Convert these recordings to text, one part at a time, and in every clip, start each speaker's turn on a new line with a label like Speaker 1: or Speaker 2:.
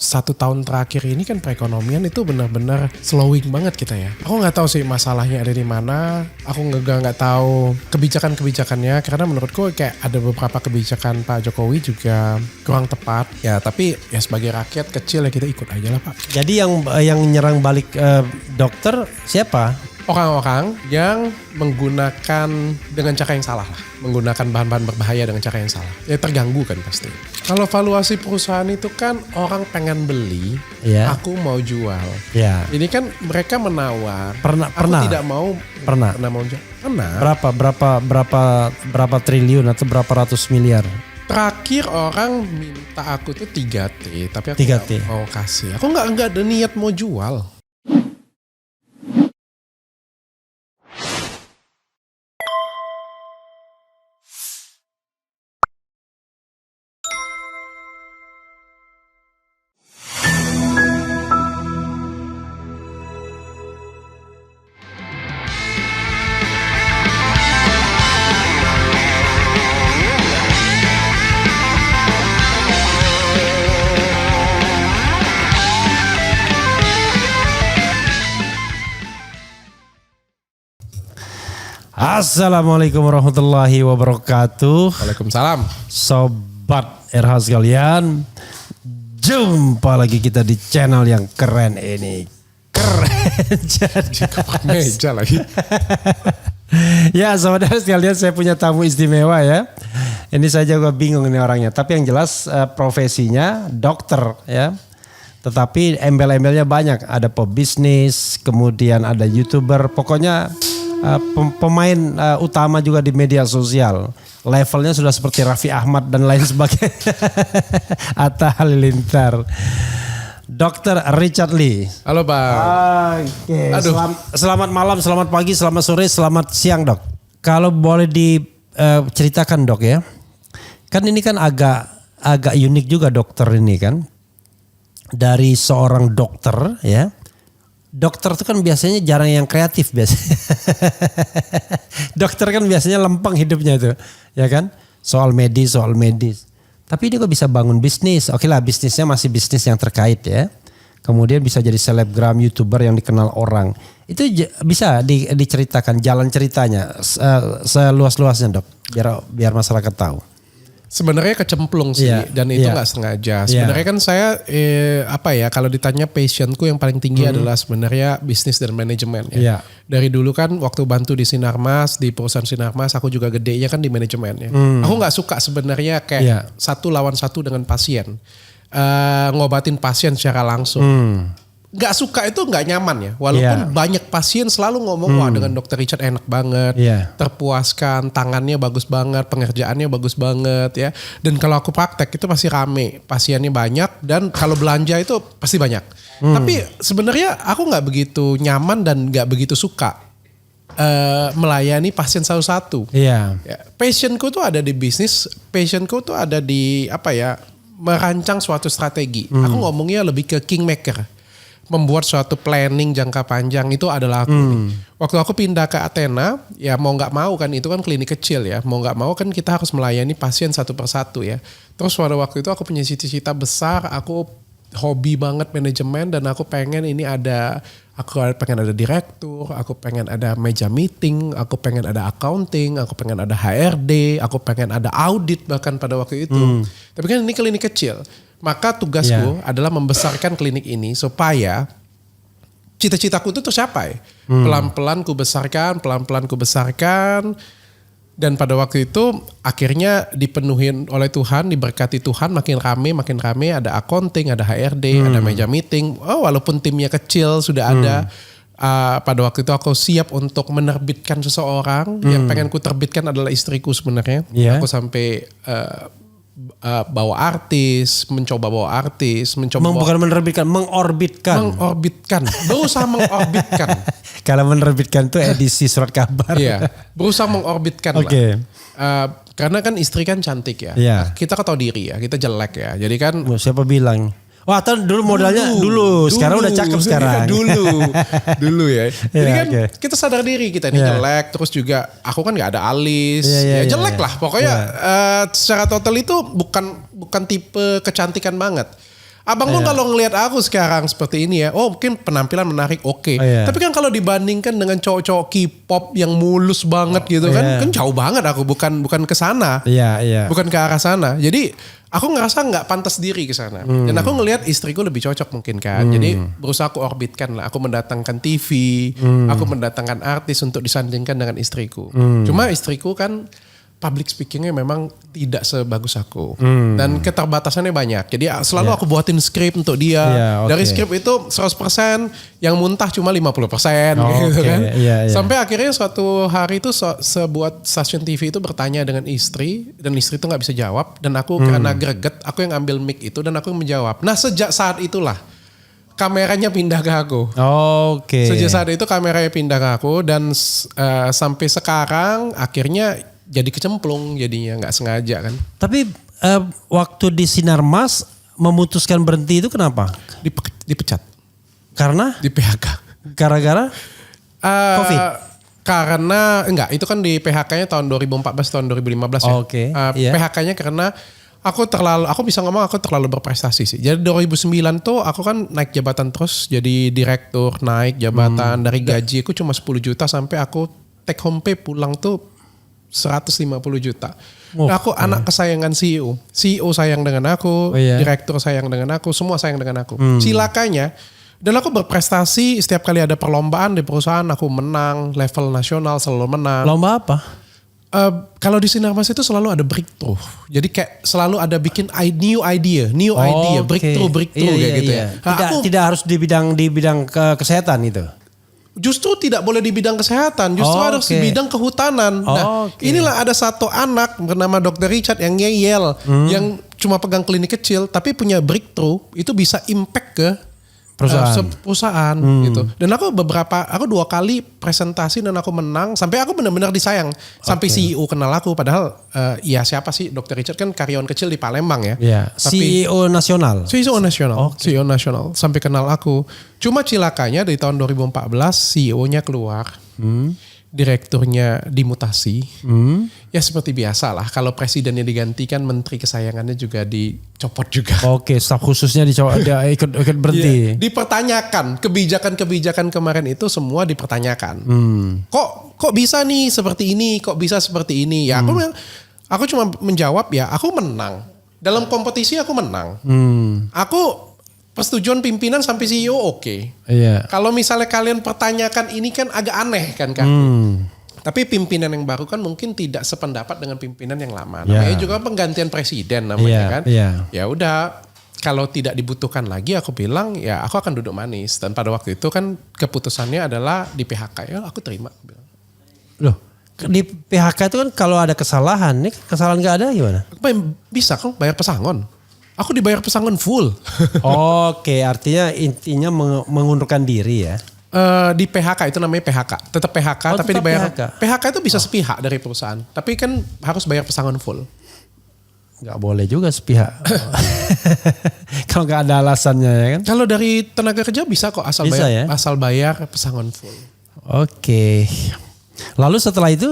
Speaker 1: 1 tahun terakhir ini kan perekonomian itu benar-benar slowing banget kita ya. Aku nggak tahu sih masalahnya ada di mana. Aku nggak tahu kebijakan-kebijakannya karena menurutku kayak ada beberapa kebijakan Pak Jokowi juga kurang tepat. Ya tapi ya sebagai rakyat kecil ya kita ikut aja lah Pak.
Speaker 2: Jadi yang nyerang balik dokter siapa?
Speaker 1: Orang-orang yang menggunakan dengan cara yang salah lah. Menggunakan bahan-bahan berbahaya dengan cara yang salah. Ya terganggu kan pasti. Kalau valuasi perusahaan itu kan orang pengen beli, aku mau jual.
Speaker 2: Ya.
Speaker 1: Ini kan mereka menawar.
Speaker 2: Pernah.
Speaker 1: Tidak mau.
Speaker 2: Pernah.
Speaker 1: Mau jual. Pernah.
Speaker 2: Berapa triliun atau berapa ratus miliar?
Speaker 1: Terakhir orang minta aku tuh 3T, tapi aku
Speaker 2: 3T.
Speaker 1: gak mau kasih. Aku nggak ada niat mau jual.
Speaker 2: Assalamualaikum warahmatullahi wabarakatuh.
Speaker 1: Waalaikumsalam.
Speaker 2: Sobat RH sekalian, jumpa lagi kita di channel yang keren ini. Keren jadi
Speaker 1: meja lagi.
Speaker 2: Ya sobat RH sekalian, saya punya tamu istimewa ya. Ini saya juga bingung ini orangnya. Tapi yang jelas profesinya dokter ya. Tetapi embel-embelnya banyak. Ada pebisnis, kemudian ada YouTuber. Pokoknya pemain utama juga di media sosial. Levelnya sudah seperti Raffi Ahmad dan lain sebagainya. Atta Halilintar. Dr. Richard Lee.
Speaker 1: Halo Bang.
Speaker 2: Oke. Selamat malam, selamat pagi, selamat sore, selamat siang Dok. Kalau boleh diceritakan Dok ya. Kan ini kan agak unik juga dokter ini kan. Dari seorang dokter ya. Dokter itu kan biasanya jarang yang kreatif biasanya. Dokter kan biasanya lempeng hidupnya itu, ya kan? Soal medis. Tapi dia kok bisa bangun bisnis. Oke lah, bisnisnya masih bisnis yang terkait ya. Kemudian bisa jadi selebgram, YouTuber yang dikenal orang. Itu bisa diceritakan jalan ceritanya seluas-luasnya Dok, biar masyarakat tahu.
Speaker 1: Sebenarnya kecemplung sih dan itu nggak sengaja. Sebenarnya kan saya kalau ditanya passionku yang paling tinggi adalah sebenarnya bisnis dan manajemen ya. Dari dulu kan waktu bantu di Sinarmas, di perusahaan Sinarmas, aku juga gedenya kan di manajemen ya. Aku nggak suka sebenarnya kayak 1 lawan 1 dengan pasien, ngobatin pasien secara langsung. Gak suka itu gak nyaman ya. Walaupun banyak pasien selalu ngomong wah dengan Dr. Richard enak banget, terpuaskan, tangannya bagus banget, pengerjaannya bagus banget ya. Dan kalau aku praktek itu pasti rame, pasiennya banyak dan kalau belanja itu pasti banyak. Tapi sebenarnya aku gak begitu nyaman dan gak begitu suka melayani pasien satu-satu. Ya, passionku tuh ada di bisnis, passionku tuh ada di merancang suatu strategi. Aku ngomongnya lebih ke kingmaker. Membuat suatu planning jangka panjang itu adalah aku. Waktu aku pindah ke Athena, ya mau nggak mau kan itu kan klinik kecil ya. Mau nggak mau kan kita harus melayani pasien satu persatu ya. Terus pada waktu itu aku punya cita-cita besar, aku hobi banget manajemen dan aku pengen pengen ada direktur, aku pengen ada meja meeting, aku pengen ada accounting, aku pengen ada HRD, aku pengen ada audit bahkan pada waktu itu. Tapi kan ini klinik kecil. Maka tugasku adalah membesarkan klinik ini supaya cita-citaku itu tercapai. Pelan-pelan ku besarkan. Dan pada waktu itu akhirnya dipenuhin oleh Tuhan, diberkati Tuhan, makin rame, ada accounting, ada HRD, ada meja meeting. Walaupun timnya kecil sudah ada. Pada waktu itu aku siap untuk menerbitkan seseorang. Yang pengen ku terbitkan adalah istriku sebenarnya. Aku sampai mencoba bawa artis.
Speaker 2: Bukan menerbitkan, mengorbitkan.
Speaker 1: Berusaha mengorbitkan.
Speaker 2: Kalau menerbitkan itu edisi surat kabar.
Speaker 1: Iya, berusaha mengorbitkan lah. Karena kan istri kan cantik ya. Kita kan tahu diri ya, kita jelek ya. Jadi kan.
Speaker 2: Siapa bilang? Wah, dulu modalnya dulu. Sekarang udah cakep sekarang.
Speaker 1: Dulu ya. Jadi kan kita sadar diri kita ini jelek. Terus juga aku kan gak ada alis. Jelek lah. Pokoknya secara total itu bukan tipe kecantikan banget. Abang pun kalau ngelihat aku sekarang seperti ini ya, mungkin penampilan menarik, oke. Tapi kan kalau dibandingkan dengan cowok-cowok K-pop yang mulus banget gitu kan jauh banget aku, bukan ke sana. Bukan ke arah sana. Jadi aku ngerasa nggak pantas diri ke sana. Dan aku ngelihat istriku lebih cocok mungkin kan. Jadi berusaha aku orbitkan lah. Aku mendatangkan TV, aku mendatangkan artis untuk disandingkan dengan istriku. Cuma istriku kan public speakingnya memang tidak sebagus aku. Dan keterbatasannya banyak. Jadi selalu aku buatin skrip untuk dia. Dari skrip itu 100%, yang muntah cuma 50%. Gitu kan. Sampai akhirnya suatu hari itu sebuah stasiun TV itu bertanya dengan istri. Dan istri itu gak bisa jawab. Dan aku karena greget, aku yang ambil mic itu dan aku yang menjawab. Nah sejak saat itulah kameranya pindah ke aku. Sejak saat itu kameranya pindah ke aku. Dan sampai sekarang akhirnya jadi kecemplung jadinya, nggak sengaja kan.
Speaker 2: Tapi waktu di Sinar Mas memutuskan berhenti itu kenapa?
Speaker 1: Dipecat.
Speaker 2: Karena?
Speaker 1: Di PHK.
Speaker 2: Gara-gara? COVID?
Speaker 1: Karena enggak, itu kan di PHK-nya tahun 2014 tahun 2015 ya. PHK-nya karena aku bisa ngomong aku terlalu berprestasi sih. Jadi 2009 tuh aku kan naik jabatan terus, jadi direktur, naik jabatan dari gaji aku cuma 10 juta sampai aku take home pay pulang tuh 150 juta. Aku anak kesayangan CEO. CEO sayang dengan aku, direktur sayang dengan aku, semua sayang dengan aku. Cilakanya, dan aku berprestasi setiap kali ada perlombaan di perusahaan aku menang, level nasional selalu menang.
Speaker 2: Lomba apa?
Speaker 1: Kalau di Sinar Mas itu selalu ada breakthrough. Jadi kayak selalu ada bikin new idea, breakthrough kayak gitu ya.
Speaker 2: Tidak harus di bidang kesehatan itu.
Speaker 1: Justru tidak boleh di bidang kesehatan, justru harus di bidang kehutanan. Inilah ada satu anak bernama Dr. Richard yang ngeyel, yang cuma pegang klinik kecil, tapi punya breakthrough, itu bisa impact ke perusahaan gitu. Dan aku 2 kali presentasi dan aku menang, sampai aku benar-benar disayang. Sampai CEO kenal aku, padahal siapa sih Dr. Richard kan karyawan kecil di Palembang ya.
Speaker 2: Tapi, CEO nasional.
Speaker 1: CEO nasional sampai kenal aku. Cuma cilakanya dari tahun 2014 CEO-nya keluar. Direkturnya dimutasi. Ya seperti biasa lah, kalau presidennya digantikan, menteri kesayangannya juga dicopot juga.
Speaker 2: Staf khususnya dia ikut berhenti.
Speaker 1: Dipertanyakan, kebijakan-kebijakan kemarin itu semua dipertanyakan. Kok bisa nih seperti ini, kok bisa seperti ini. Ya aku cuma menjawab ya aku menang. Dalam kompetisi aku menang. Aku persetujuan pimpinan sampai CEO oke. Kalau misalnya kalian pertanyakan ini kan agak aneh kan Kak. Tapi pimpinan yang baru kan mungkin tidak sependapat dengan pimpinan yang lama. Namanya juga penggantian presiden namanya kan. Ya udah, kalau tidak dibutuhkan lagi aku bilang ya aku akan duduk manis. Dan pada waktu itu kan keputusannya adalah di PHK. Ya aku terima.
Speaker 2: Loh, di PHK itu kan kalau ada kesalahan, nih kesalahan gak ada gimana?
Speaker 1: Bisa kan bayar pesangon. Aku dibayar pesangon full.
Speaker 2: Artinya intinya mengundurkan diri ya.
Speaker 1: Di PHK itu namanya PHK. Tetap PHK tapi dibayar. PHK itu bisa sepihak dari perusahaan. Tapi kan harus bayar pesangon full.
Speaker 2: Gak boleh juga sepihak. Kalau gak ada alasannya ya kan.
Speaker 1: Kalau dari tenaga kerja bisa kok asal bayar pesangon full.
Speaker 2: Lalu setelah itu?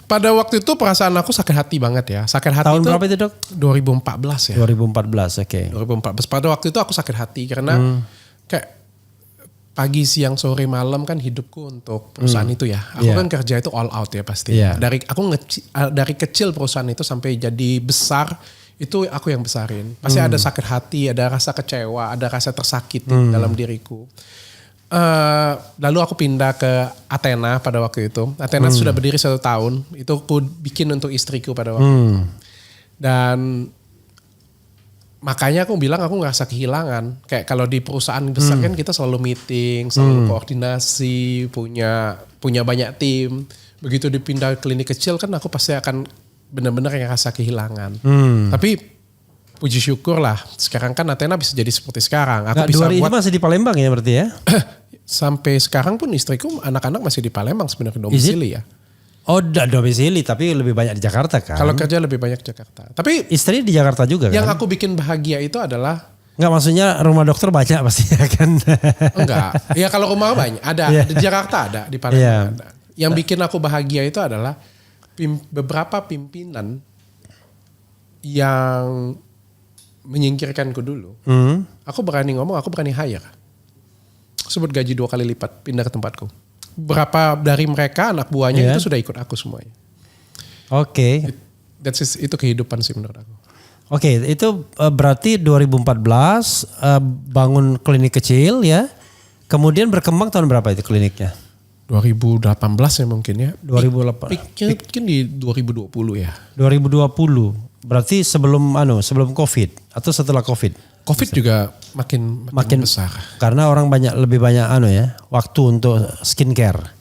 Speaker 1: Pada waktu itu perasaan aku sakit hati banget ya. Sakit hati
Speaker 2: tahun berapa itu Dok?
Speaker 1: 2014 ya.
Speaker 2: 2014
Speaker 1: 2014. Pada waktu itu aku sakit hati karena kayak pagi, siang, sore, malam kan hidupku untuk perusahaan itu ya. Aku kan kerja itu all out ya pasti. Dari kecil perusahaan itu sampai jadi besar itu aku yang besarin. Pasti ada sakit hati, ada rasa kecewa, ada rasa tersakiti dalam diriku. Lalu aku pindah ke Athena pada waktu itu. Athena sudah berdiri 1 tahun. Itu aku bikin untuk istriku pada waktu itu. Dan makanya aku bilang aku ngerasa kehilangan. Kayak kalau di perusahaan besar kan kita selalu meeting, selalu koordinasi, punya banyak tim. Begitu dipindah klinik kecil kan aku pasti akan benar-benar ngerasa kehilangan. Tapi puji syukur lah, sekarang kan Athena bisa jadi seperti sekarang. Aku bisa
Speaker 2: buat, masih di Palembang ya berarti ya?
Speaker 1: Sampai sekarang pun istriku, anak-anak masih di Palembang sebenarnya domisili ya.
Speaker 2: Domisili tapi lebih banyak di Jakarta kan?
Speaker 1: Kalau kerja lebih banyak di Jakarta. Tapi
Speaker 2: istri di Jakarta juga kan?
Speaker 1: Yang aku bikin bahagia itu adalah...
Speaker 2: Enggak, maksudnya rumah dokter banyak pastinya kan?
Speaker 1: Enggak, ya kalau rumah banyak. Ada, di Jakarta ada, di Palembang ada. Yang bikin aku bahagia itu adalah beberapa pimpinan yang menyingkirkanku dulu, aku berani ngomong, aku berani hire. Sebut gaji 2 kali lipat pindah ke tempatku. Berapa dari mereka anak buahnya itu sudah ikut aku semuanya.
Speaker 2: Oke.
Speaker 1: Itu kehidupan sih menurut aku.
Speaker 2: Oke, itu berarti 2014 bangun klinik kecil ya. Kemudian berkembang tahun berapa itu kliniknya?
Speaker 1: 2018 ya mungkin ya.
Speaker 2: 2008.
Speaker 1: Mungkin di 2020 ya.
Speaker 2: 2020. Berarti sebelum Covid atau setelah Covid?
Speaker 1: Covid juga makin besar.
Speaker 2: Karena orang lebih banyak waktu untuk skincare.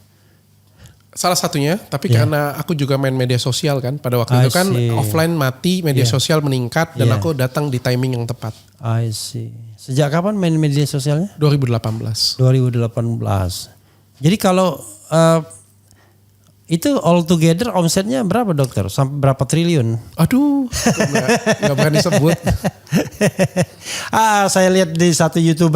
Speaker 1: Salah satunya, tapi karena aku juga main media sosial kan. Pada waktu itu kan offline mati, media sosial meningkat dan aku datang di timing yang tepat.
Speaker 2: I see. Sejak kapan main media sosialnya?
Speaker 1: 2018.
Speaker 2: Jadi kalau itu all together omsetnya berapa dokter? Sampai berapa triliun?
Speaker 1: Aduh, nggak berani sebut.
Speaker 2: Saya lihat di satu YouTube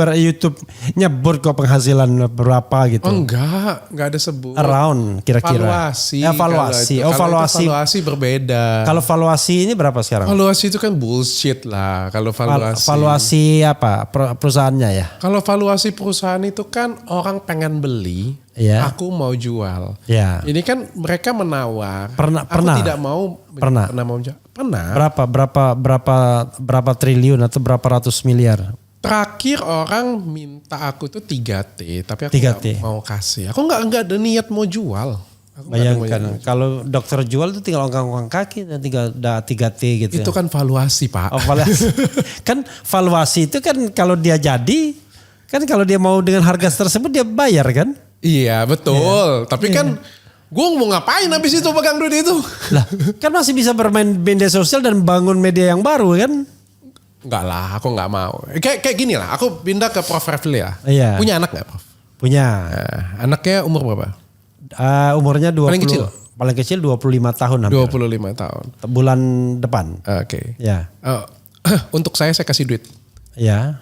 Speaker 2: nyebut kok penghasilan berapa gitu.
Speaker 1: Oh enggak ada sebut.
Speaker 2: Around kira-kira.
Speaker 1: Valuasi. Valuasi berbeda.
Speaker 2: Kalau valuasi ini berapa sekarang?
Speaker 1: Valuasi itu kan bullshit lah. Kalau valuasi.
Speaker 2: Valuasi apa? Perusahaannya ya?
Speaker 1: Kalau valuasi perusahaan itu kan orang pengen beli.
Speaker 2: Yeah.
Speaker 1: Aku mau jual.
Speaker 2: Yeah.
Speaker 1: Ini kan mereka menawar.
Speaker 2: Pernah.
Speaker 1: Tidak mau. Pernah.
Speaker 2: Berapa triliun atau berapa ratus miliar?
Speaker 1: Terakhir orang minta aku tuh 3T, tapi aku
Speaker 2: 3T.
Speaker 1: Gak mau kasih. Aku nggak ada niat mau jual.
Speaker 2: Bayangkan kalau dokter jual itu tinggal ongkang kaki dan tinggal 3T gitu.
Speaker 1: Itu kan valuasi Pak.
Speaker 2: Oh, valuasi. Kan valuasi itu kan kalau dia jadi, kan kalau dia mau dengan harga tersebut dia bayar kan?
Speaker 1: Iya betul, tapi kan gue mau ngapain habis itu pegang duit itu?
Speaker 2: Lah, kan masih bisa bermain media sosial dan bangun media yang baru kan?
Speaker 1: Enggak lah, aku nggak mau. Kayak gini lah, aku pindah ke Prof. Refli ya.
Speaker 2: Iya.
Speaker 1: Punya anak nggak Prof?
Speaker 2: Punya.
Speaker 1: Anaknya umur berapa?
Speaker 2: Umurnya 20.
Speaker 1: Paling kecil
Speaker 2: 25 tahun hampir.
Speaker 1: 25 tahun.
Speaker 2: Bulan depan.
Speaker 1: Oke.
Speaker 2: Ya.
Speaker 1: Untuk saya kasih duit.
Speaker 2: Ya.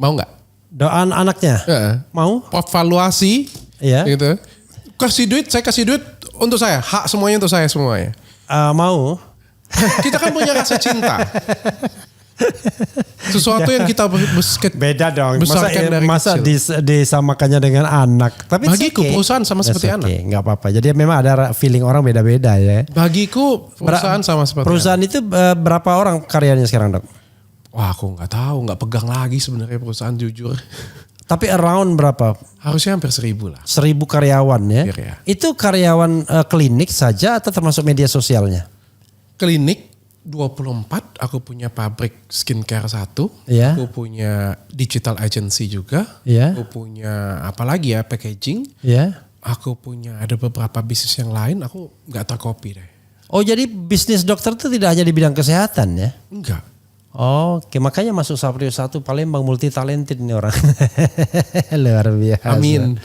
Speaker 1: Mau nggak?
Speaker 2: Doan anaknya? Mau?
Speaker 1: Valuasi,
Speaker 2: iya.
Speaker 1: Gitu. Saya kasih duit untuk saya, hak semuanya untuk saya semuanya.
Speaker 2: Mau?
Speaker 1: Kita kan punya rasa cinta. Sesuatu yang kita
Speaker 2: beda dong. Masa
Speaker 1: kecil.
Speaker 2: disamakannya dengan anak. Tapi
Speaker 1: bagiku perusahaan sama seperti anak.
Speaker 2: Nggak apa-apa. Jadi memang ada feeling orang beda-beda ya.
Speaker 1: Bagiku perusahaan sama seperti
Speaker 2: perusahaan anak. Itu berapa orang karyanya sekarang dok?
Speaker 1: Wah aku nggak tahu, nggak pegang lagi sebenarnya perusahaan jujur.
Speaker 2: Tapi around berapa?
Speaker 1: Harusnya hampir 1.000 lah.
Speaker 2: 1.000 karyawan ya?
Speaker 1: Ya.
Speaker 2: Itu karyawan klinik saja atau termasuk media sosialnya?
Speaker 1: Klinik 24, aku punya pabrik skincare 1, aku punya digital agency juga, aku punya apa lagi ya packaging, aku punya ada beberapa bisnis yang lain, aku nggak terkopi deh.
Speaker 2: Oh jadi bisnis dokter itu tidak hanya di bidang kesehatan ya?
Speaker 1: Enggak.
Speaker 2: Oke, makanya masuk Saprio 1 Palembang multi talented nih orang. Luar biasa.
Speaker 1: Amin.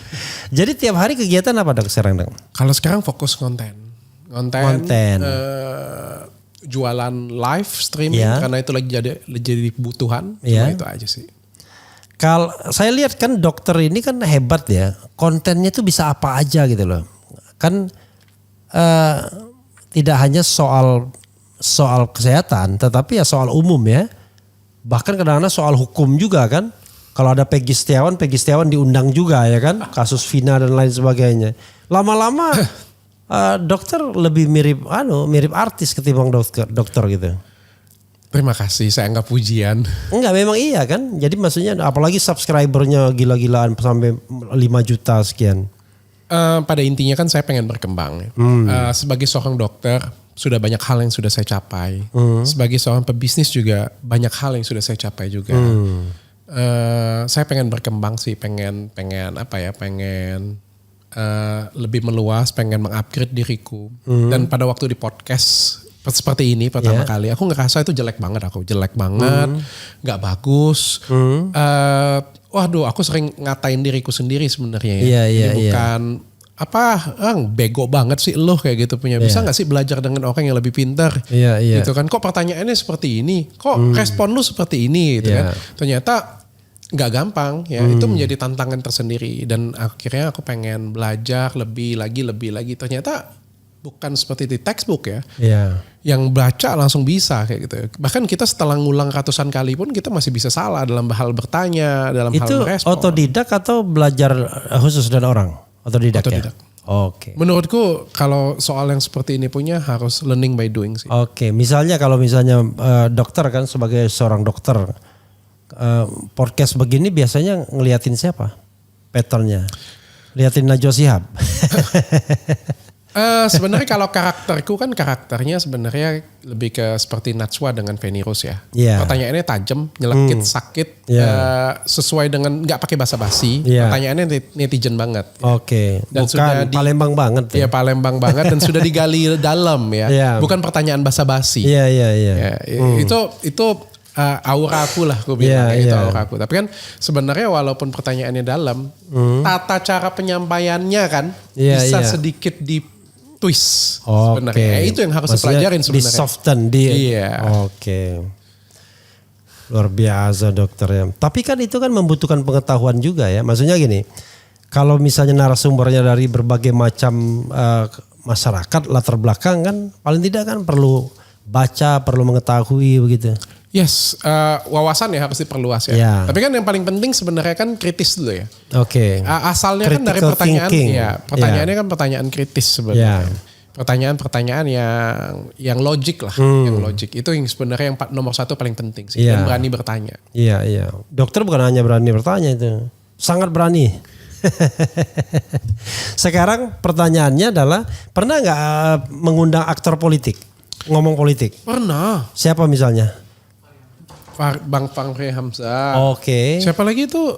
Speaker 2: Jadi tiap hari kegiatan apa dok sekarang dok?
Speaker 1: Kalau sekarang fokus konten. Jualan live streaming karena itu lagi jadi kebutuhan. Cuma itu aja sih.
Speaker 2: Kalau saya lihat kan dokter ini kan hebat ya. Kontennya tuh bisa apa aja gitu loh. Kan tidak hanya soal kesehatan, tetapi ya soal umum ya. Bahkan kadang-kadang soal hukum juga kan. Kalau ada Peggy Setiawan diundang juga ya kan. Kasus Vina dan lain sebagainya. Lama-lama dokter lebih mirip artis ketimbang dokter gitu.
Speaker 1: Terima kasih, saya anggap pujian.
Speaker 2: Enggak, memang iya kan. Jadi maksudnya apalagi subscribernya gila-gilaan sampai 5 juta sekian.
Speaker 1: Pada intinya kan saya pengen berkembang. Sebagai seorang dokter, sudah banyak hal yang sudah saya capai. Sebagai seorang pebisnis juga banyak hal yang sudah saya capai juga. Saya pengen berkembang sih, pengen lebih meluas, pengen mengupgrade diriku. Dan pada waktu di podcast seperti ini pertama kali, aku ngerasa itu jelek banget, nggak bagus. Waduh, aku sering ngatain diriku sendiri sebenarnya. Bukan bego banget sih lo kayak gitu punya. Bisa nggak sih belajar dengan orang yang lebih pintar? Gitu kan? Kok pertanyaannya seperti ini? Kok respon lu seperti ini? Gitu kan? Ternyata nggak gampang ya. Itu menjadi tantangan tersendiri dan akhirnya aku pengen belajar lebih lagi. Ternyata bukan seperti di textbook ya.
Speaker 2: Iya.
Speaker 1: Yang baca langsung bisa kayak gitu. Bahkan kita setelah ngulang ratusan kali pun kita masih bisa salah dalam hal bertanya, dalam hal merespon.
Speaker 2: Itu otodidak atau belajar khusus dan orang? Otodidak. Ya? Oke.
Speaker 1: Menurutku kalau soal yang seperti ini punya harus learning by doing sih.
Speaker 2: Oke. Misalnya kalau dokter kan sebagai seorang dokter, podcast begini biasanya ngeliatin siapa? Patternnya. Liatin Najwa Shihab.
Speaker 1: Sebenarnya kalau karakternya sebenarnya lebih ke seperti Najwa dengan Feni Rose ya.
Speaker 2: Yeah.
Speaker 1: Pertanyaannya tajam, nyelekit, sakit, sesuai dengan nggak pakai basa-basi. Pertanyaannya netizen banget.
Speaker 2: Oke.
Speaker 1: Dan
Speaker 2: bukan
Speaker 1: sudah
Speaker 2: Palembang banget.
Speaker 1: Ya Palembang banget dan sudah digali dalam ya. Bukan pertanyaan basa-basi.
Speaker 2: Iya.
Speaker 1: Itu aura aku lah gue bilang itu aura aku. Tapi kan sebenarnya walaupun pertanyaannya dalam, tata cara penyampaiannya kan bisa sedikit di twist sebenarnya. Itu yang harus dipelajarin sebenarnya.
Speaker 2: Di soften Oke. Luar biasa dokter ya. Tapi kan itu kan membutuhkan pengetahuan juga ya. Maksudnya gini, kalau misalnya narasumbernya dari berbagai macam masyarakat latar belakang kan paling tidak kan perlu baca, perlu mengetahui begitu.
Speaker 1: Yes, wawasan ya harus diperluas ya. Tapi kan yang paling penting sebenarnya kan kritis dulu ya.
Speaker 2: Oke.
Speaker 1: Asalnya kan dari pertanyaan, pertanyaannya kan pertanyaan kritis sebenarnya. Pertanyaan-pertanyaan yang logik lah, yang logik. Itu yang sebenarnya yang nomor satu paling penting sih. Dan berani bertanya.
Speaker 2: Iya. Dokter bukan hanya berani bertanya itu, sangat berani. Sekarang pertanyaannya adalah pernah nggak mengundang aktor politik, ngomong politik?
Speaker 1: Pernah.
Speaker 2: Siapa misalnya?
Speaker 1: Bang Fahri Hamzah.
Speaker 2: Oke.
Speaker 1: Siapa lagi itu?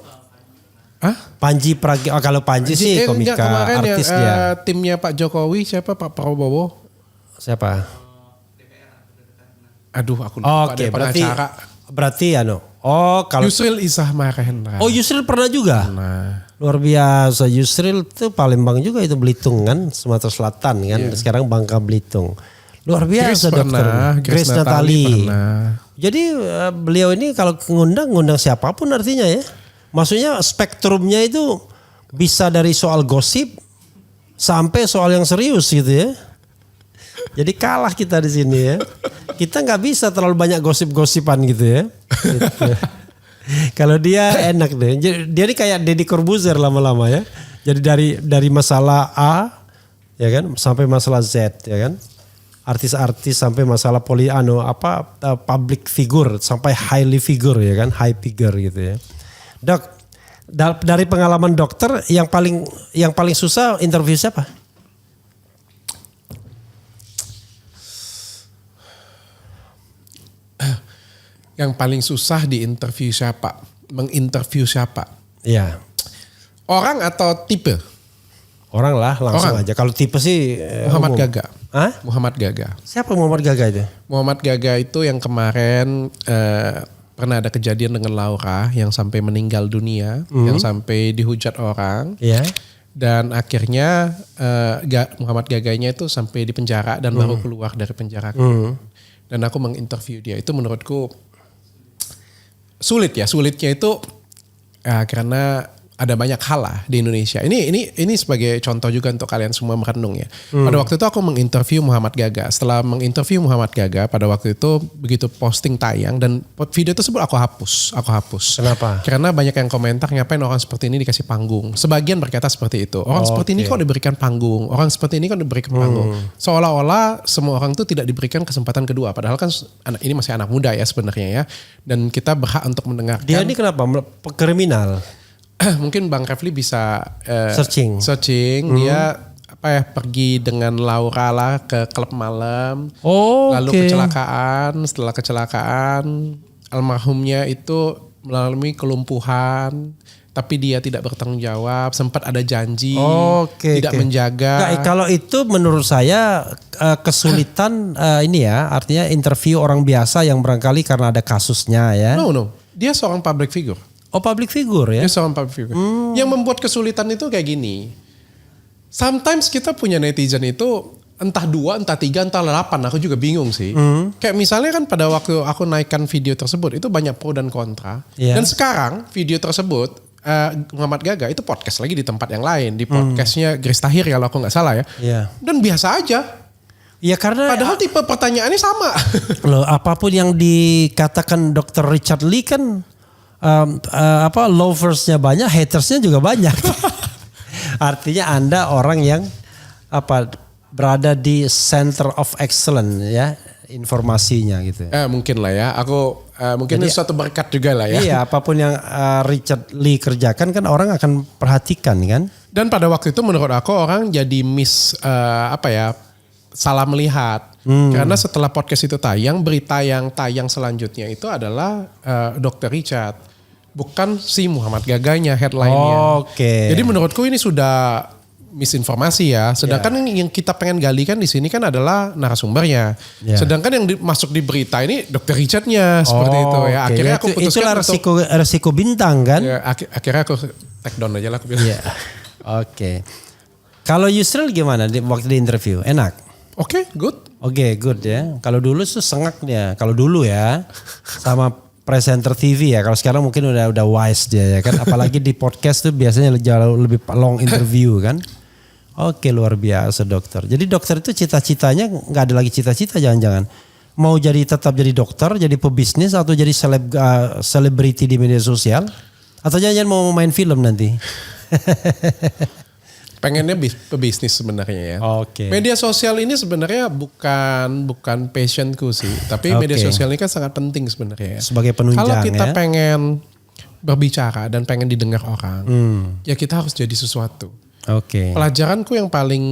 Speaker 2: Panji kalau Panji sih komika artis dia.
Speaker 1: Timnya Pak Jokowi siapa? Pak Prabowo.
Speaker 2: Siapa?
Speaker 1: Aduh aku lupa.
Speaker 2: Oke, berarti kalau
Speaker 1: Yusril Izzah Mahendra.
Speaker 2: Oh, Yusril pernah juga? Luar biasa. Yusril itu Palembang juga, itu Belitung kan, Sumatera Selatan kan. Sekarang Bangka Belitung. Luar biasa dokter. Grace Natali. Jadi beliau ini kalau ngundang siapapun artinya ya. Maksudnya spektrumnya itu bisa dari soal gosip sampai soal yang serius gitu ya. Jadi kalah kita di sini ya. Kita nggak bisa terlalu banyak gosip-gosipan gitu ya. Gitu. Kalau dia enak deh. Dia ini kayak Deddy Corbuzier lama-lama ya. Jadi dari masalah A ya kan sampai masalah Z ya kan. Artis-artis sampai masalah public figure sampai highly figure ya kan, high figure gitu ya. Dok, dari pengalaman dokter yang paling susah interview siapa?
Speaker 1: Yang paling susah menginterview siapa?
Speaker 2: Iya.
Speaker 1: Orang atau tipe?
Speaker 2: Orang lah langsung aja. Kalau tipe sih
Speaker 1: Muhammad Gaga. Muhammad Gaga.
Speaker 2: Siapa Muhammad Gaga itu?
Speaker 1: Muhammad Gaga itu yang kemarin pernah ada kejadian dengan Laura yang sampai meninggal dunia, yang sampai dihujat orang.
Speaker 2: Iya.
Speaker 1: Dan akhirnya Muhammad Gaganya itu sampai di penjara dan baru keluar dari penjara. Dan aku menginterview dia. Itu menurutku sulit ya. Sulitnya itu karena ada banyak hal lah di Indonesia. Ini sebagai contoh juga untuk kalian semua merenung ya. Pada waktu itu aku menginterview Muhammad Gaga. Setelah menginterview Muhammad Gaga pada waktu itu begitu posting tayang dan video tersebut aku hapus.
Speaker 2: Kenapa?
Speaker 1: Karena banyak yang komentar ngapain orang seperti ini dikasih panggung. Sebagian berkata seperti itu. Orang seperti ini kok diberikan panggung. Orang seperti ini kok diberikan panggung. Seolah-olah semua orang tuh tidak diberikan kesempatan kedua. Padahal kan ini masih anak muda ya sebenarnya ya. Dan kita berhak untuk mendengarkan.
Speaker 2: Dia ini kenapa? Kriminal?
Speaker 1: Mungkin Bang Refli bisa
Speaker 2: searching.
Speaker 1: Dia pergi dengan Laura lah ke klub malam. Lalu kecelakaan. Setelah kecelakaan almarhumnya itu melalui kelumpuhan. Tapi dia tidak bertanggung jawab. Sempat ada janji tidak menjaga.
Speaker 2: Kalau itu menurut saya kesulitan ini ya. Artinya interview orang biasa yang barangkali karena ada kasusnya ya.
Speaker 1: No. Dia seorang public figure.
Speaker 2: Public figure ya?
Speaker 1: Dia seorang public figure. Yang membuat kesulitan itu kayak gini. Sometimes kita punya netizen itu entah 2, entah 3, entah 8. Aku juga bingung sih. Kayak misalnya kan pada waktu aku naikkan video tersebut itu banyak pro dan kontra. Dan sekarang video tersebut Muhammad Gaga itu podcast lagi di tempat yang lain, di podcastnya Grace Tahir kalau aku nggak salah ya. Dan biasa aja.
Speaker 2: Ya karena
Speaker 1: padahal tipe pertanyaannya sama.
Speaker 2: Loh, apapun yang dikatakan Dr. Richard Lee kan loversnya banyak, hatersnya juga banyak. Artinya Anda orang yang berada di center of excellence ya informasinya gitu.
Speaker 1: Mungkin lah ya. Aku mungkin ini suatu berkat juga lah ya.
Speaker 2: Iya, apapun yang Richard Lee kerjakan kan orang akan perhatikan kan.
Speaker 1: Dan pada waktu itu menurut aku orang jadi salah melihat. Karena setelah podcast itu tayang, berita yang tayang selanjutnya itu adalah Dr. Richard. Bukan si Muhammad Gaganya headline-nya.
Speaker 2: Oke.
Speaker 1: Jadi menurutku ini sudah misinformasi ya. Sedangkan yang kita pengen galikan di sini kan adalah narasumbernya. Sedangkan yang masuk di berita ini Dr. Richardnya seperti itu ya. Akhirnya aku putuskan
Speaker 2: resiko bintang kan.
Speaker 1: Ya, akhirnya aku take down aja lah aku bilang.
Speaker 2: Oke. Kalau Yusril gimana waktu di interview? Enak?
Speaker 1: Oke, good.
Speaker 2: Oke, good ya. Kalau dulu tuh sengak dia. Kalau dulu ya sama presenter TV ya. Kalau sekarang mungkin udah wise dia ya kan. Apalagi di podcast tuh biasanya jauh lebih long interview kan. Oke, luar biasa dokter. Jadi dokter itu cita-citanya nggak ada lagi cita-cita jangan-jangan. Mau tetap jadi dokter, jadi pebisnis atau jadi selebriti di media sosial? Atau jangan-jangan mau main film nanti?
Speaker 1: Pengennya pebisnis sebenarnya ya. Media sosial ini sebenarnya bukan passionku sih. Tapi media sosial ini kan sangat penting sebenarnya ya.
Speaker 2: Sebagai penunjang ya.
Speaker 1: Kalau kita pengen berbicara dan pengen didengar orang, ya kita harus jadi sesuatu. Pelajaranku yang paling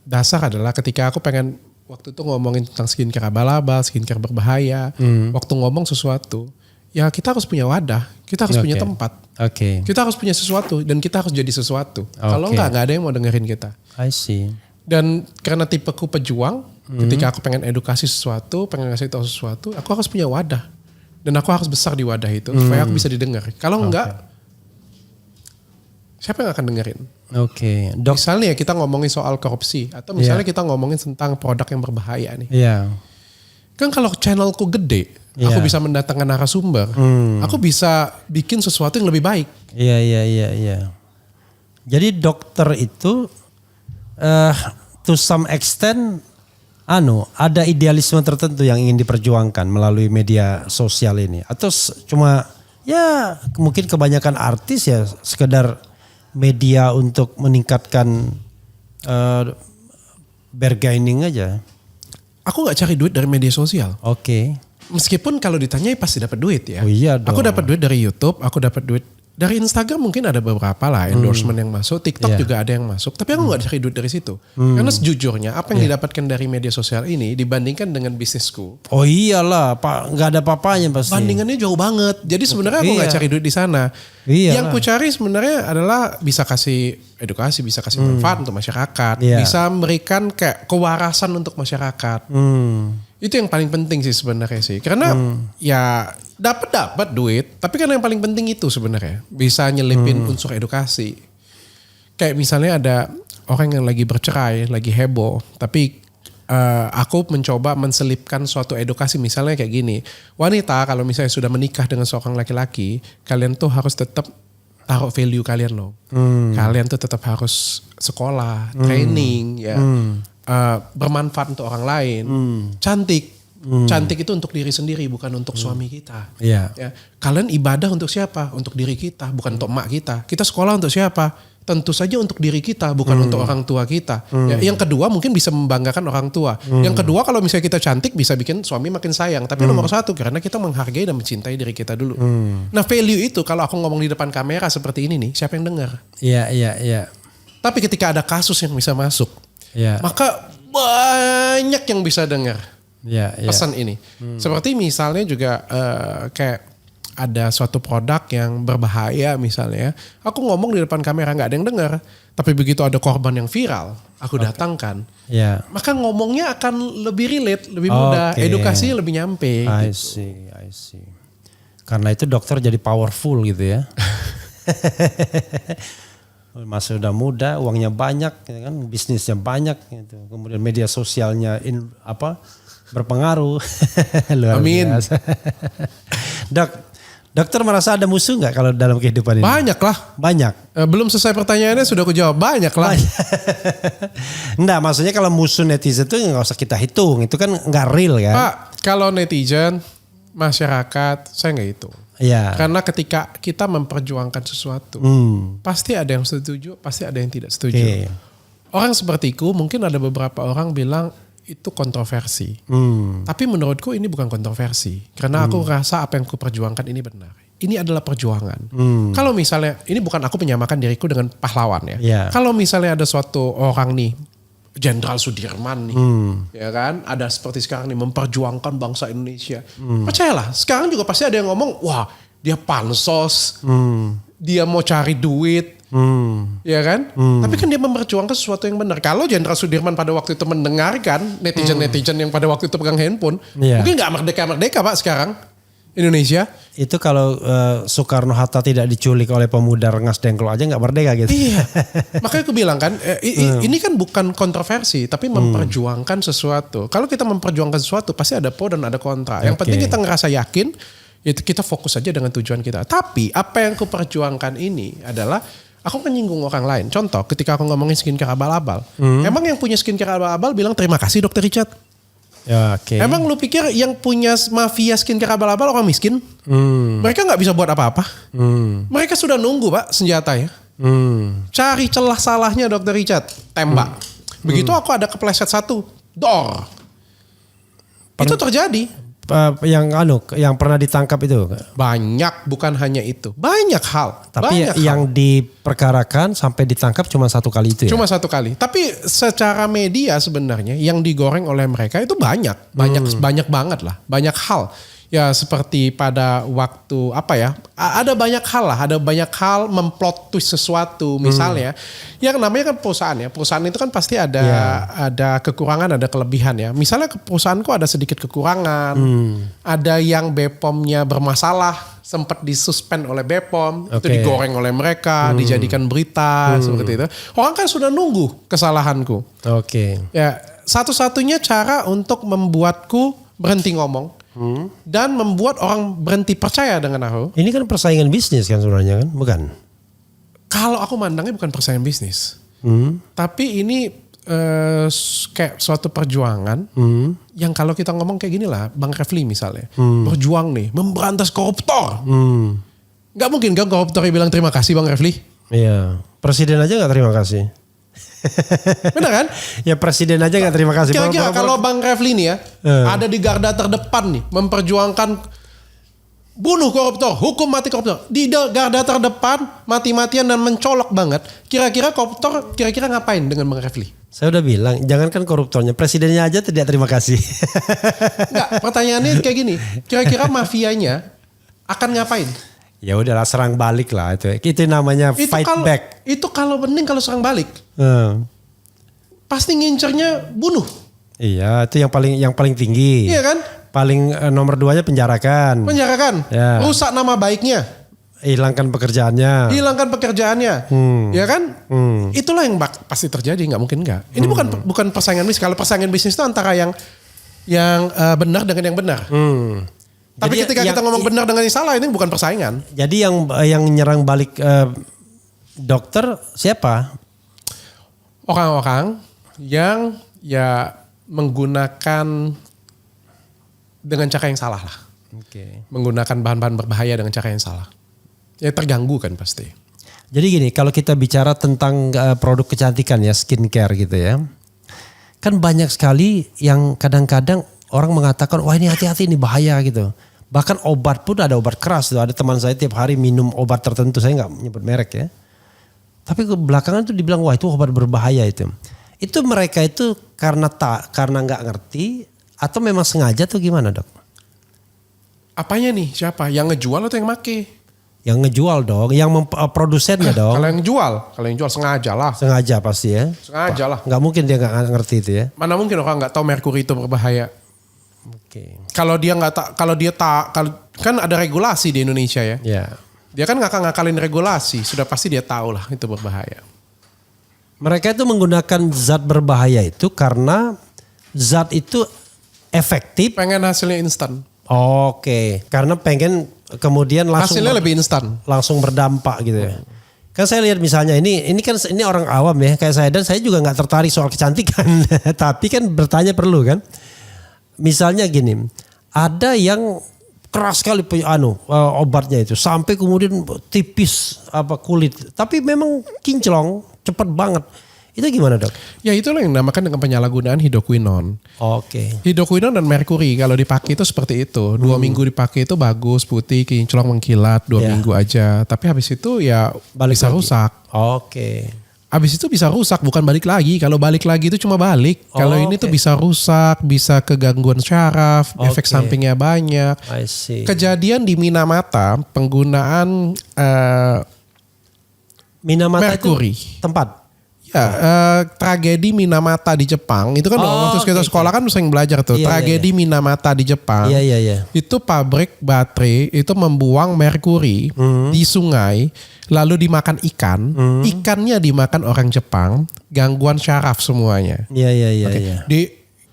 Speaker 1: dasar adalah ketika aku pengen waktu itu ngomongin tentang skincare abal-abal, skincare berbahaya. Waktu ngomong sesuatu, ya kita harus punya wadah, kita harus punya tempat. Kita harus punya sesuatu dan kita harus jadi sesuatu. Kalau nggak ada yang mau dengerin kita.
Speaker 2: I see.
Speaker 1: Dan karena tipeku pejuang, ketika aku pengen edukasi sesuatu, pengen ngasih tahu sesuatu, aku harus punya wadah. Dan aku harus besar di wadah itu supaya aku bisa didengar. Kalau enggak, siapa yang akan dengerin? Misalnya kita ngomongin soal korupsi atau misalnya kita ngomongin tentang produk yang berbahaya nih. Kan kalau channelku gede, aku bisa mendatangkan narasumber, aku bisa bikin sesuatu yang lebih baik.
Speaker 2: Iya. Jadi dokter itu to some extent ada idealisme tertentu yang ingin diperjuangkan melalui media sosial ini, atau cuma ya mungkin kebanyakan artis ya sekedar media untuk meningkatkan bargaining aja.
Speaker 1: Aku nggak cari duit dari media sosial. Meskipun kalau ditanya pasti dapat duit ya. Aku dapat duit dari YouTube, aku dapat duit dari Instagram, mungkin ada beberapa lah endorsement yang masuk, TikTok juga ada yang masuk. Tapi aku nggak cari duit dari situ. Karena sejujurnya apa yang didapatkan dari media sosial ini dibandingkan dengan bisnisku.
Speaker 2: Oh iyalah, Pak, nggak ada apa-apanya pasti.
Speaker 1: Bandingannya jauh banget. Jadi sebenarnya aku nggak cari duit di sana. Yang ku cari sebenarnya adalah bisa kasih edukasi, bisa kasih manfaat untuk masyarakat, bisa memberikan kayak kewarasan untuk masyarakat. Itu yang paling penting sih sebenarnya sih. Karena ya dapat duit, tapi kan yang paling penting itu sebenarnya bisa nyelipin unsur edukasi. Kayak misalnya ada orang yang lagi bercerai, lagi heboh, tapi aku mencoba menselipkan suatu edukasi, misalnya kayak gini. Wanita kalau misalnya sudah menikah dengan seorang laki-laki, kalian tuh harus tetap taruh value kalian loh. Kalian tuh tetap harus sekolah, training ya. Bermanfaat untuk orang lain. Cantik itu untuk diri sendiri, bukan untuk suami kita. Ya. Kalian ibadah untuk siapa? Untuk diri kita, bukan untuk emak kita. Kita sekolah untuk siapa? Tentu saja untuk diri kita, bukan untuk orang tua kita. Ya, yang kedua mungkin bisa membanggakan orang tua. Yang kedua kalau misalnya kita cantik bisa bikin suami makin sayang. Tapi nomor satu karena kita menghargai dan mencintai diri kita dulu. Nah value itu kalau aku ngomong di depan kamera seperti ini nih, siapa yang dengar?
Speaker 2: Iya.
Speaker 1: Tapi ketika ada kasus yang bisa masuk, maka banyak yang bisa dengar pesan ini. Seperti misalnya juga kayak ada suatu produk yang berbahaya misalnya. Aku ngomong di depan kamera gak ada yang dengar. Tapi begitu ada korban yang viral, aku datangkan. Maka ngomongnya akan lebih relate, lebih mudah. Edukasi lebih nyampe.
Speaker 2: I see. Karena itu dokter jadi powerful gitu ya. Masih udah muda, uangnya banyak, gitu kan, bisnisnya banyak, gitu. Kemudian media sosialnya berpengaruh. Luar biasa. Dok, Dokter merasa ada musuh nggak kalau dalam kehidupan ini?
Speaker 1: Banyak lah.
Speaker 2: Banyak.
Speaker 1: Belum selesai pertanyaannya sudah aku jawab. Banyak lah.
Speaker 2: Enggak, maksudnya kalau musuh netizen itu nggak usah kita hitung. Itu kan nggak real kan.
Speaker 1: Pak, kalau netizen, masyarakat, saya nggak hitung.
Speaker 2: Iya.
Speaker 1: Karena ketika kita memperjuangkan sesuatu, pasti ada yang setuju, pasti ada yang tidak setuju.
Speaker 2: Okay.
Speaker 1: Orang sepertiku mungkin ada beberapa orang bilang itu kontroversi. Tapi menurutku ini bukan kontroversi. Karena aku rasa apa yang aku perjuangkan ini benar. Ini adalah perjuangan. Kalau misalnya, ini bukan aku menyamakan diriku dengan pahlawan ya.
Speaker 2: Yeah.
Speaker 1: Kalau misalnya ada suatu orang nih, Jenderal Sudirman nih, ya kan, ada seperti sekarang nih memperjuangkan bangsa Indonesia. Percayalah, sekarang juga pasti ada yang ngomong, wah dia pansos, dia mau cari duit, ya kan. Tapi kan dia memperjuangkan sesuatu yang benar. Kalau Jenderal Sudirman pada waktu itu mendengarkan netizen yang pada waktu itu pegang handphone, mungkin nggak merdeka Pak sekarang Indonesia.
Speaker 2: Itu kalau Soekarno Hatta tidak diculik oleh pemuda Rengas Dengklok aja nggak merdeka gitu.
Speaker 1: Iya, makanya aku bilang kan, ini kan bukan kontroversi, tapi memperjuangkan sesuatu. Kalau kita memperjuangkan sesuatu, pasti ada pro dan ada kontra. Yang penting kita ngerasa yakin, itu kita fokus aja dengan tujuan kita. Tapi apa yang aku perjuangkan ini adalah, aku kan nyinggung orang lain. Contoh, ketika aku ngomongin skincare abal-abal, emang yang punya skincare abal-abal bilang terima kasih Dokter Richard.
Speaker 2: Ya, okay.
Speaker 1: Emang lu pikir yang punya mafia skincare abal-abal orang miskin? Mereka nggak bisa buat apa-apa. Mereka sudah nunggu Pak senjatanya. Cari celah salahnya Dr. Richard, tembak. Begitu aku ada kepleset satu, dor. Itu terjadi.
Speaker 2: Yang pernah ditangkap itu?
Speaker 1: Banyak, bukan hanya itu. Banyak hal.
Speaker 2: Tapi yang diperkarakan sampai ditangkap cuma satu kali itu ya? Cuma
Speaker 1: satu kali. Tapi secara media sebenarnya yang digoreng oleh mereka itu banyak banget lah. Banyak hal. Ya seperti pada waktu ada banyak hal lah, ada banyak hal memplot twist sesuatu misalnya. Yang namanya kan perusahaan ya, perusahaan itu kan pasti ada kekurangan, ada kelebihan ya. Misalnya perusahaanku ada sedikit kekurangan, ada yang BPOM-nya bermasalah, sempat disuspend oleh BPOM, itu digoreng oleh mereka, dijadikan berita seperti itu. Orang kan sudah nunggu kesalahanku. Ya satu-satunya cara untuk membuatku berhenti ngomong. Dan membuat orang berhenti percaya dengan aku.
Speaker 2: Ini kan persaingan bisnis kan sebenarnya kan, bukan?
Speaker 1: Kalau aku mandangnya bukan persaingan bisnis. Tapi ini kayak suatu perjuangan yang kalau kita ngomong kayak gini lah, Bang Refli misalnya. Berjuang nih, memberantas koruptor. Gak mungkin kan koruptornya bilang terima kasih Bang Refli.
Speaker 2: Iya, presiden aja gak terima kasih.
Speaker 1: Benar kan?
Speaker 2: Ya presiden aja gak terima kasih.
Speaker 1: Kira-kira kalau Bang Refli nih ya, ada di garda terdepan nih, memperjuangkan bunuh koruptor, hukum mati koruptor. Di garda terdepan, mati-matian dan mencolok banget. Kira-kira koruptor, ngapain dengan Bang Refli?
Speaker 2: Saya udah bilang, jangankan koruptornya, presidennya aja tidak terima kasih.
Speaker 1: Enggak, pertanyaannya kayak gini. Kira-kira mafianya akan ngapain?
Speaker 2: Ya udahlah serang balik lah itu. Itu namanya fight back.
Speaker 1: Itu kalau bening kalau serang balik. Pasti ngincernya bunuh.
Speaker 2: Iya, itu yang paling tinggi.
Speaker 1: Iya kan?
Speaker 2: Paling nomor 2-nya penjarakan.
Speaker 1: Ya. Rusak nama baiknya.
Speaker 2: Hilangkan pekerjaannya. Ya kan? Itulah yang pasti terjadi, nggak mungkin nggak. Ini bukan persaingan bisnis. Kalau persaingan bisnis itu antara yang benar dengan yang benar. Tapi jadi ketika kita ngomong benar dengan yang salah, ini bukan persaingan. Jadi yang nyerang balik dokter siapa?
Speaker 1: Orang-orang yang menggunakan dengan cara yang salah lah. Menggunakan bahan-bahan berbahaya dengan cara yang salah. Ya terganggu kan pasti.
Speaker 2: Jadi gini, kalau kita bicara tentang produk kecantikan ya, skincare gitu ya. Kan banyak sekali yang kadang-kadang orang mengatakan, wah ini hati-hati ini bahaya gitu. Bahkan obat pun ada obat keras tuh. Ada teman saya tiap hari minum obat tertentu, saya nggak nyebut merek ya. Tapi belakangan tuh dibilang, wah itu obat berbahaya itu. Itu mereka itu karena nggak ngerti atau memang sengaja tuh gimana dok?
Speaker 1: Apanya nih? Siapa? Yang ngejual atau yang make?
Speaker 2: Yang ngejual dong, yang produsennya dong.
Speaker 1: Kalau yang jual sengaja lah.
Speaker 2: Sengaja pasti ya.
Speaker 1: Sengaja lah.
Speaker 2: Nggak mungkin dia nggak ngerti itu ya.
Speaker 1: Mana mungkin orang nggak tahu merkuri itu berbahaya. Kalau dia kan ada regulasi di Indonesia ya. Dia kan ngakalin regulasi, sudah pasti dia tahu lah itu berbahaya.
Speaker 2: Mereka itu menggunakan zat berbahaya itu karena zat itu efektif.
Speaker 1: Pengen hasilnya instan.
Speaker 2: Oke, karena pengen kemudian langsung
Speaker 1: hasilnya lebih instan,
Speaker 2: langsung berdampak gitu ya. Kan saya lihat misalnya ini orang awam ya kayak saya, dan saya juga nggak tertarik soal kecantikan, tapi kan bertanya perlu kan. Misalnya gini, ada yang keras sekali obatnya itu sampai kemudian tipis kulit, tapi memang kinclong cepat banget. Itu gimana dok?
Speaker 1: Ya itulah yang dinamakan dengan penyalahgunaan hidroquinon.
Speaker 2: Oke.
Speaker 1: Hidroquinon dan merkuri kalau dipakai itu seperti itu. 2 minggu dipakai itu bagus, putih, kinclong, mengkilat 2 minggu aja. Tapi habis itu ya bisa rusak.
Speaker 2: Oke.
Speaker 1: Habis itu bisa rusak, bukan balik lagi. Kalau balik lagi itu cuma balik. Kalau ini tuh bisa rusak, bisa kegangguan syaraf, efek sampingnya banyak.
Speaker 2: I see.
Speaker 1: Kejadian di Minamata penggunaan
Speaker 2: Minamata
Speaker 1: merkuri.
Speaker 2: itu tempat.
Speaker 1: Ya, tragedi Minamata di Jepang itu kan waktu kita sekolah kan sering belajar tuh tragedi Minamata di Jepang.
Speaker 2: Iya.
Speaker 1: Itu pabrik baterai itu membuang merkuri di sungai lalu dimakan ikan. Ikannya dimakan orang Jepang, gangguan syaraf semuanya.
Speaker 2: Iya.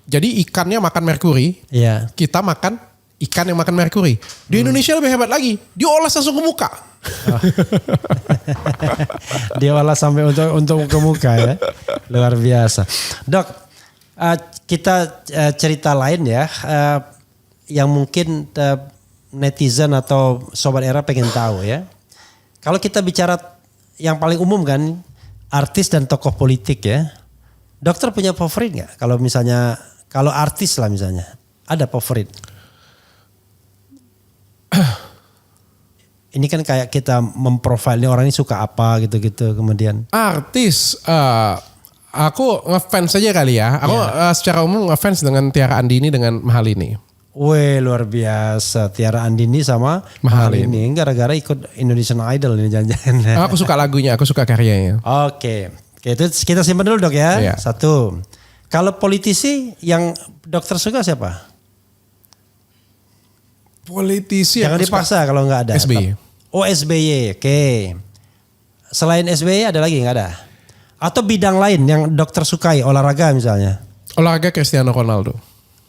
Speaker 1: Jadi ikannya makan merkuri, kita makan ikan yang makan merkuri. Di Indonesia lebih hebat lagi, diolah langsung ke muka.
Speaker 2: Dia olah sampai untuk ke muka ya. Luar biasa. Dok, kita cerita lain ya. Yang mungkin netizen atau Sobat Era pengen tahu ya. Kalau kita bicara yang paling umum kan, artis dan tokoh politik ya. Dokter punya favorit gak? Kalau misalnya, kalau artis lah misalnya, ada favorit? Ini kan kayak kita memprofile orang ini suka apa gitu-gitu kemudian.
Speaker 1: Artis, aku ngefans saja kali ya. Aku secara umum ngefans dengan Tiara Andini dengan Mahalini.
Speaker 2: Weh luar biasa, Tiara Andini sama Mahalini. Gara-gara ikut Indonesian Idol ini jangan-jangan.
Speaker 1: Aku suka lagunya, aku suka karyanya.
Speaker 2: Oke, itu kita simpan dulu dok ya.
Speaker 1: Iya.
Speaker 2: Satu. Kalau politisi yang dokter suka siapa?
Speaker 1: Politisi
Speaker 2: jangan dipaksa kalau nggak ada.
Speaker 1: SBY.
Speaker 2: Oh SBY, oke. Selain SBY ada lagi nggak ada? Atau bidang lain yang dokter sukai, olahraga misalnya?
Speaker 1: Olahraga Cristiano Ronaldo.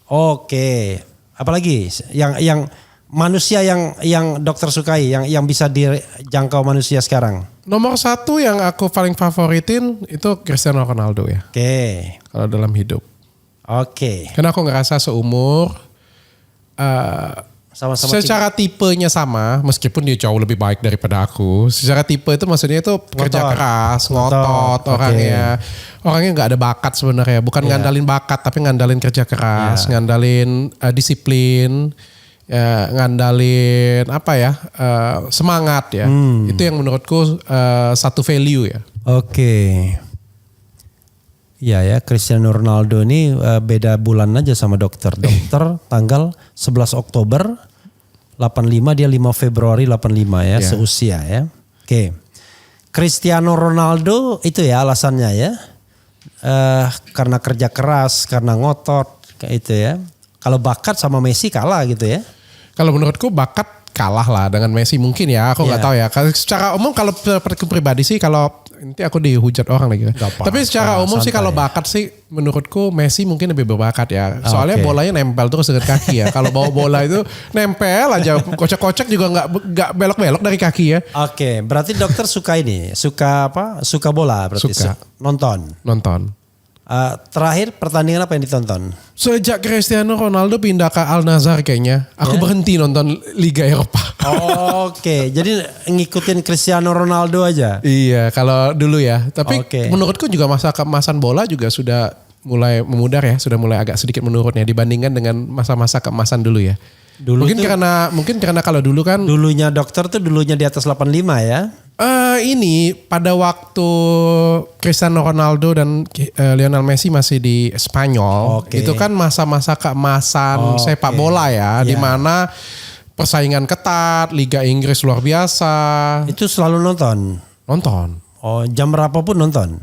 Speaker 2: Oke. Apalagi yang manusia yang dokter sukai, yang bisa dijangkau manusia sekarang?
Speaker 1: Nomor 1 yang aku paling favoritin itu Cristiano Ronaldo ya.
Speaker 2: Oke.
Speaker 1: Kalau dalam hidup.
Speaker 2: Oke.
Speaker 1: Karena aku ngerasa seumur.
Speaker 2: Sama-sama
Speaker 1: secara tipenya sama, meskipun dia jauh lebih baik daripada aku. Secara tipe itu maksudnya itu kerja keras, ngotot orangnya. Orangnya nggak ada bakat sebenarnya, bukan ngandalin bakat tapi ngandalin kerja keras, ngandalin disiplin, ngandalin semangat ya. Itu yang menurutku satu value ya.
Speaker 2: Oke. Iya ya, Cristiano Ronaldo ini beda bulan aja sama dokter. Dokter tanggal 11 Oktober 85, dia 5 Februari 85 ya, seusia ya. Oke. Cristiano Ronaldo itu ya alasannya ya. Karena kerja keras, karena ngotot kayak itu ya. Kalau bakat sama Messi kalah gitu ya.
Speaker 1: Kalau menurutku bakat kalah lah dengan Messi mungkin ya, aku nggak tahu ya. Secara umum kalau pribadi sih, kalau nanti aku dihujat orang lagi. Tapi secara umum sih kalau bakat sih menurutku Messi mungkin lebih berbakat ya. Soalnya bolanya nempel terus dekat kaki ya. Kalau bawa bola itu nempel aja, kocak-kocak juga nggak belok-belok dari kaki ya.
Speaker 2: Oke, berarti dokter suka ini, suka apa? Suka bola berarti.
Speaker 1: Suka.
Speaker 2: Nonton. Terakhir pertandingan apa yang ditonton?
Speaker 1: Sejak Cristiano Ronaldo pindah ke Al Nassr kayaknya, aku berhenti nonton Liga Eropa.
Speaker 2: Oke, jadi ngikutin Cristiano Ronaldo aja.
Speaker 1: Iya, kalau dulu ya. Tapi menurutku juga masa keemasan bola juga sudah mulai memudar ya, sudah mulai agak sedikit menurun ya dibandingkan dengan masa-masa keemasan dulu ya. Mungkin karena kalau dulu kan
Speaker 2: dulunya dokter tuh dulunya di atas 85 ya.
Speaker 1: Ini pada waktu Cristiano Ronaldo dan Lionel Messi masih di Spanyol, itu kan masa-masa keemasan sepak bola ya, di mana persaingan ketat, Liga Inggris luar biasa.
Speaker 2: Itu selalu nonton. Oh, jam berapapun nonton.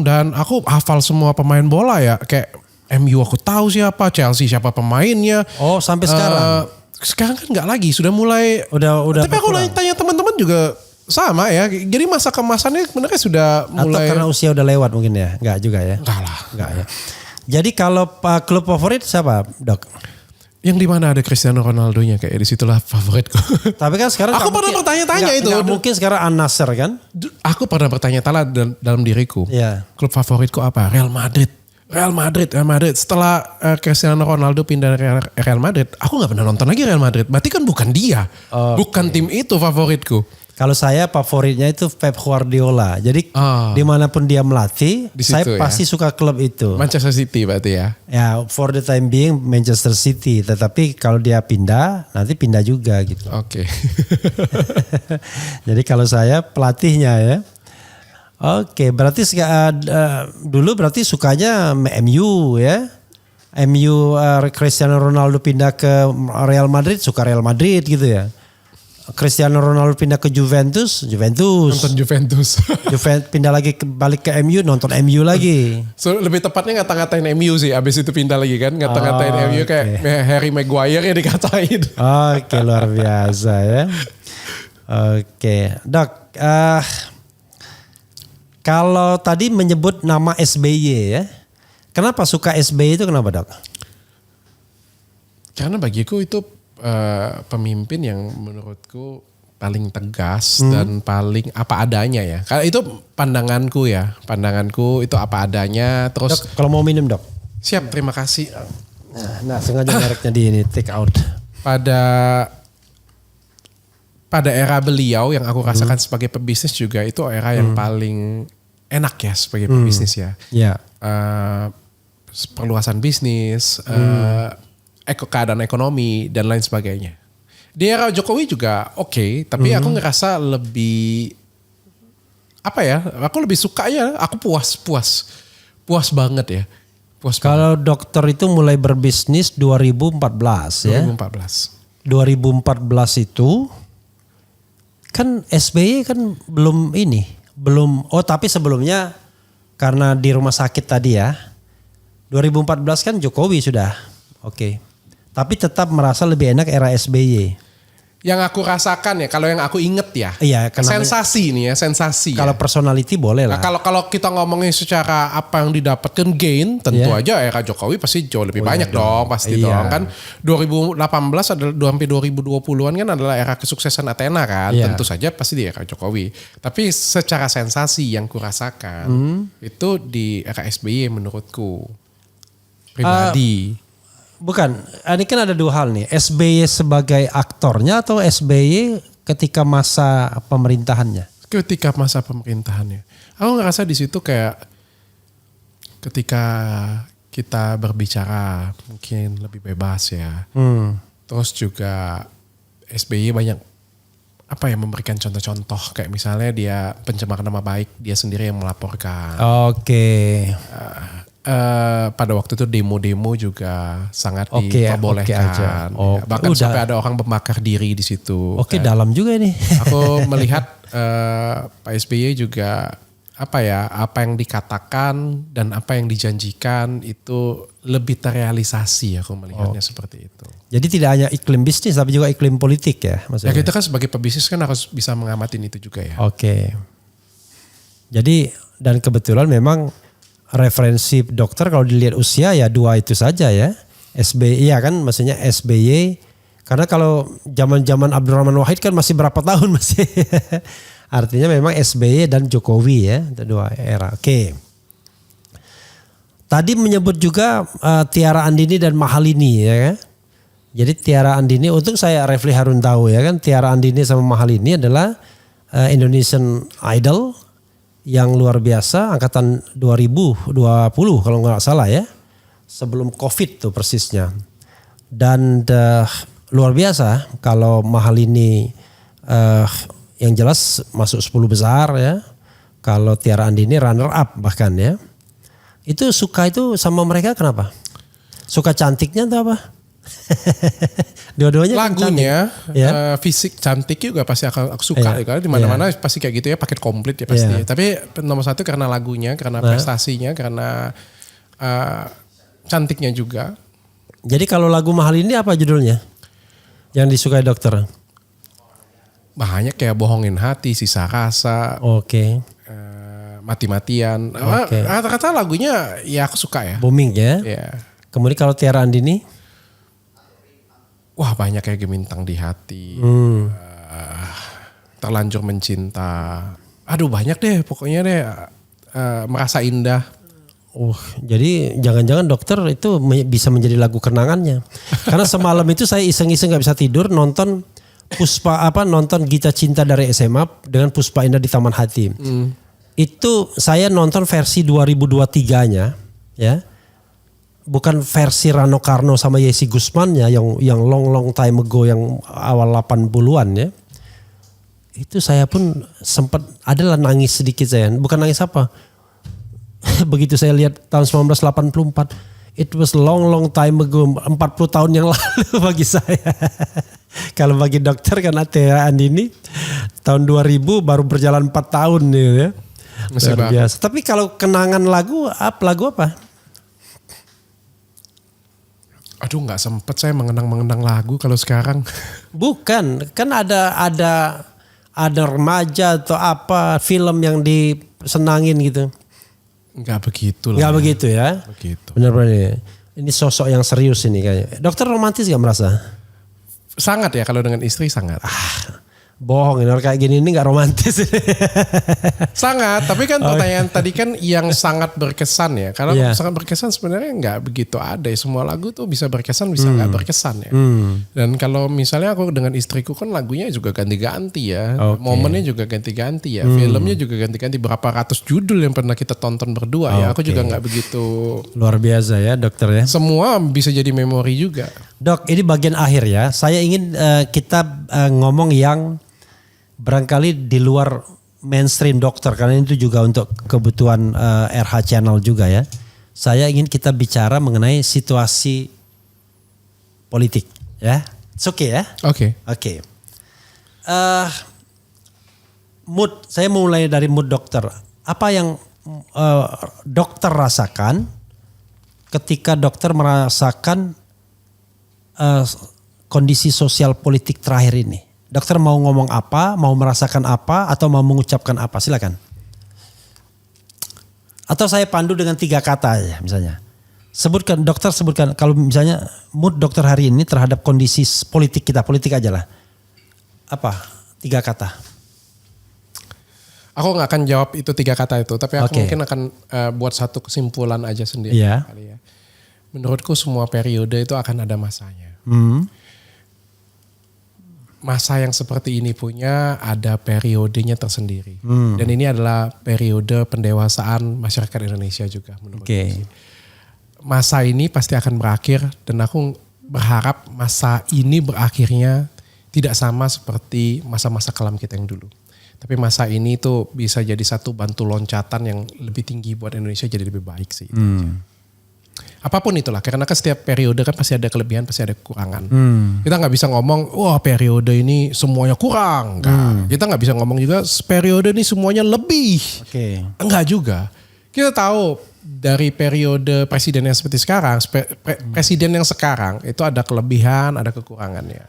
Speaker 1: Dan aku hafal semua pemain bola ya, kayak MU aku tahu siapa, Chelsea siapa pemainnya.
Speaker 2: Oh, sampai sekarang.
Speaker 1: Sekarang kan nggak lagi, sudah mulai.
Speaker 2: Udah.
Speaker 1: Tapi aku tanya teman-teman juga sama ya. Jadi masa kemasannya sebenarnya sudah mulai.
Speaker 2: Atau karena usia udah lewat mungkin ya? Enggak juga ya?
Speaker 1: Enggak lah.
Speaker 2: Enggak ya. Jadi kalau klub favorit siapa, Dok?
Speaker 1: Yang di mana ada Cristiano Ronaldo-nya, kayak disitulah favoritku.
Speaker 2: Tapi kan sekarang
Speaker 1: aku pernah bertanya-tanya itu.
Speaker 2: Gak mungkin sekarang Al-Nassr kan?
Speaker 1: Aku pernah bertanya-tanya dalam diriku.
Speaker 2: Yeah.
Speaker 1: Klub favoritku apa? Real Madrid. Setelah Cristiano Ronaldo pindah ke Real Madrid, aku nggak pernah nonton lagi Real Madrid. Berarti kan bukan dia, bukan tim itu favoritku.
Speaker 2: Kalau saya favoritnya itu Pep Guardiola. Jadi dimanapun dia melatih, saya pasti suka klub itu.
Speaker 1: Manchester City berarti ya?
Speaker 2: Ya, for the time being Manchester City. Tetapi kalau dia pindah, nanti pindah juga gitu.
Speaker 1: Oke.
Speaker 2: Jadi kalau saya pelatihnya ya. Oke, berarti dulu berarti sukanya MU ya. MU Cristiano Ronaldo pindah ke Real Madrid, suka Real Madrid gitu ya. Cristiano Ronaldo pindah ke Juventus.
Speaker 1: Nonton Juventus.
Speaker 2: Pindah lagi balik ke MU, nonton MU lagi.
Speaker 1: So, lebih tepatnya ngata-ngatain MU sih. Abis itu pindah lagi kan. Ngata-ngatain MU kayak Harry Maguire ya dikatain.
Speaker 2: Oke, luar biasa ya. Oke, Dok. Kalau tadi menyebut nama SBY ya. Kenapa suka SBY itu kenapa, Dok?
Speaker 1: Karena bagiku itu pemimpin yang menurutku paling tegas dan paling apa adanya ya. Karena itu pandanganku itu apa adanya. Terus
Speaker 2: Dok, kalau mau minum, Dok.
Speaker 1: Siap, terima kasih.
Speaker 2: Nah, sengaja mereknya di ini take out. Pada era beliau yang aku rasakan sebagai pebisnis juga itu era yang paling enak ya sebagai pebisnis ya. Yeah.
Speaker 1: Perluasan bisnis, keadaan ekonomi dan lain sebagainya. Di era Jokowi juga oke, tapi aku ngerasa lebih aku lebih suka ya, aku puas banget ya.
Speaker 2: Kalau dokter itu mulai berbisnis 2014 ya. 2014 itu kan SBY kan tapi sebelumnya karena di rumah sakit tadi ya. 2014 kan Jokowi sudah. Oke. Tapi tetap merasa lebih enak era SBY.
Speaker 1: Yang aku rasakan ya, kalau yang aku inget ya.
Speaker 2: Iya,
Speaker 1: sensasi nih ya, sensasi.
Speaker 2: Kalau personality boleh lah.
Speaker 1: Nah, kalau kita ngomongin secara apa yang didapatkan gain, tentu aja era Jokowi pasti jauh lebih banyak dong, pasti dong kan. 2018 adalah sampai 2020-an kan adalah era kesuksesan Athena kan. Tentu saja pasti di era Jokowi. Tapi secara sensasi yang kurasakan itu di era SBY menurutku pribadi.
Speaker 2: Bukan, ini kan ada dua hal nih. SBY sebagai aktornya atau SBY ketika masa pemerintahannya?
Speaker 1: Ketika masa pemerintahannya. Aku ngerasa di situ kayak ketika kita berbicara mungkin lebih bebas ya. Terus juga SBY banyak memberikan contoh-contoh kayak misalnya dia pencemaran nama baik dia sendiri yang melaporkan.
Speaker 2: Oke.
Speaker 1: Pada waktu itu demo-demo juga sangat diperbolehkan. Bahkan sampai ada orang membakar diri di situ.
Speaker 2: Dalam juga ini.
Speaker 1: Aku melihat Pak SBY juga apa yang dikatakan dan apa yang dijanjikan itu lebih terrealisasi, aku melihatnya seperti itu.
Speaker 2: Jadi tidak hanya iklim bisnis tapi juga iklim politik ya maksudnya.
Speaker 1: Ya kita kan sebagai pebisnis kan harus bisa mengamati itu juga ya.
Speaker 2: Oke. Jadi dan kebetulan memang referensi dokter kalau dilihat usia ya dua itu saja ya. SBY ya kan maksudnya SBY. Karena kalau zaman-zaman Abdurrahman Wahid kan masih berapa tahun masih. Artinya memang SBY dan Jokowi ya. Dua era. Oke. Tadi menyebut juga Tiara Andini dan Mahalini ya kan. Jadi Tiara Andini untuk saya Refli Harun tahu ya kan. Tiara Andini sama Mahalini adalah Indonesian Idol. Yang luar biasa angkatan 2020 kalau nggak salah ya. Sebelum COVID tuh persisnya. Dan luar biasa kalau Mahalini yang jelas masuk 10 besar ya. Kalau Tiara Andini runner up bahkan ya. Itu suka itu sama mereka kenapa? Suka cantiknya atau apa? Dua-duanya
Speaker 1: lagunya fisik cantik juga pasti aku suka ya. Di mana-mana pasti kayak gitu ya, paket komplit ya pasti. Tapi nomor satu karena lagunya, karena prestasinya, karena cantiknya juga.
Speaker 2: Jadi kalau lagu Mahal ini apa judulnya? Yang disukai dokter?
Speaker 1: Banyak kayak Bohongin Hati, Sisa Rasa.
Speaker 2: Oke.
Speaker 1: Mati-matian. Kata-kata lagunya ya aku suka ya.
Speaker 2: Booming ya. Kemudian kalau Tiara Andini?
Speaker 1: wah banyak kayak Gemintang di Hati, Terlanjur Mencinta. Aduh banyak deh pokoknya deh, Merasa Indah.
Speaker 2: Jadi jangan-jangan dokter itu bisa menjadi lagu kenangannya. Karena semalam itu saya iseng-iseng gak bisa tidur nonton nonton Gita Cinta dari SMA dengan Puspa Indah di Taman Hati. Itu saya nonton versi 2023-nya ya. Bukan versi Rano Karno sama Yesi Gusman ya yang long time ago yang awal 80-an ya. Itu saya pun sempat adalah nangis sedikit saya. Bukan nangis apa. Begitu saya lihat tahun 1984. It was long time ago. 40 tahun yang lalu bagi saya. Kalau bagi dokter kan Atea Andini tahun 2000 baru berjalan 4 tahun gitu ya. Luar biasa. Tapi kalau kenangan lagu apa?
Speaker 1: Aduh nggak sempet saya mengenang lagu kalau sekarang.
Speaker 2: Bukan, kan ada remaja atau apa film yang disenangin gitu.
Speaker 1: Nggak begitu lah.
Speaker 2: Nggak begitu ya.
Speaker 1: Begitu.
Speaker 2: Benar-benar ini sosok yang serius ini kayaknya. Dokter romantis gak merasa?
Speaker 1: Sangat ya kalau dengan istri sangat.
Speaker 2: Bohong ini orang kayak gini ini gak romantis.
Speaker 1: Sangat, tapi kan pertanyaan tadi kan yang sangat berkesan ya. Karena sangat berkesan sebenarnya nggak begitu ada ya. Semua lagu tuh bisa berkesan bisa nggak berkesan ya. Dan kalau misalnya aku dengan istriku kan lagunya juga ganti-ganti ya. Momennya juga ganti-ganti ya. Filmnya juga ganti-ganti. Berapa ratus judul yang pernah kita tonton berdua ya. Aku juga nggak begitu.
Speaker 2: Luar biasa ya dokter ya.
Speaker 1: Semua bisa jadi memori juga.
Speaker 2: Dok, ini bagian akhir ya. Saya ingin kita ngomong yang barangkali di luar mainstream dokter karena itu juga untuk kebutuhan RH Channel juga ya. Saya ingin kita bicara mengenai situasi politik ya. It's okay ya? Oke. Mood, saya mulai dari mood dokter. Apa yang dokter rasakan ketika dokter merasakan kondisi sosial politik terakhir ini? Dokter mau ngomong apa, mau merasakan apa, atau mau mengucapkan apa? Silakan. Atau saya pandu dengan 3 kata aja misalnya. Dokter sebutkan kalau misalnya mood dokter hari ini terhadap kondisi politik kita, politik aja lah. Apa? 3 kata.
Speaker 1: Aku gak akan jawab itu 3 kata itu, tapi aku mungkin akan buat satu kesimpulan aja sendiri.
Speaker 2: Yeah.
Speaker 1: Kali ya. Menurutku semua periode itu akan ada masanya. Masa yang seperti ini punya ada periodenya tersendiri. Dan ini adalah periode pendewasaan masyarakat Indonesia juga menurut saya. Masa ini pasti akan berakhir dan aku berharap masa ini berakhirnya tidak sama seperti masa-masa kelam kita yang dulu. Tapi masa ini tuh bisa jadi satu bantu loncatan yang lebih tinggi buat Indonesia jadi lebih baik sih. Apapun itulah, karena kan setiap periode kan pasti ada kelebihan, pasti ada kekurangan. Kita nggak bisa ngomong, wah periode ini semuanya kurang. Kita nggak bisa ngomong juga, periode ini semuanya lebih. Enggak juga. Kita tahu dari periode presiden yang seperti sekarang, presiden yang sekarang itu ada kelebihan, ada kekurangannya.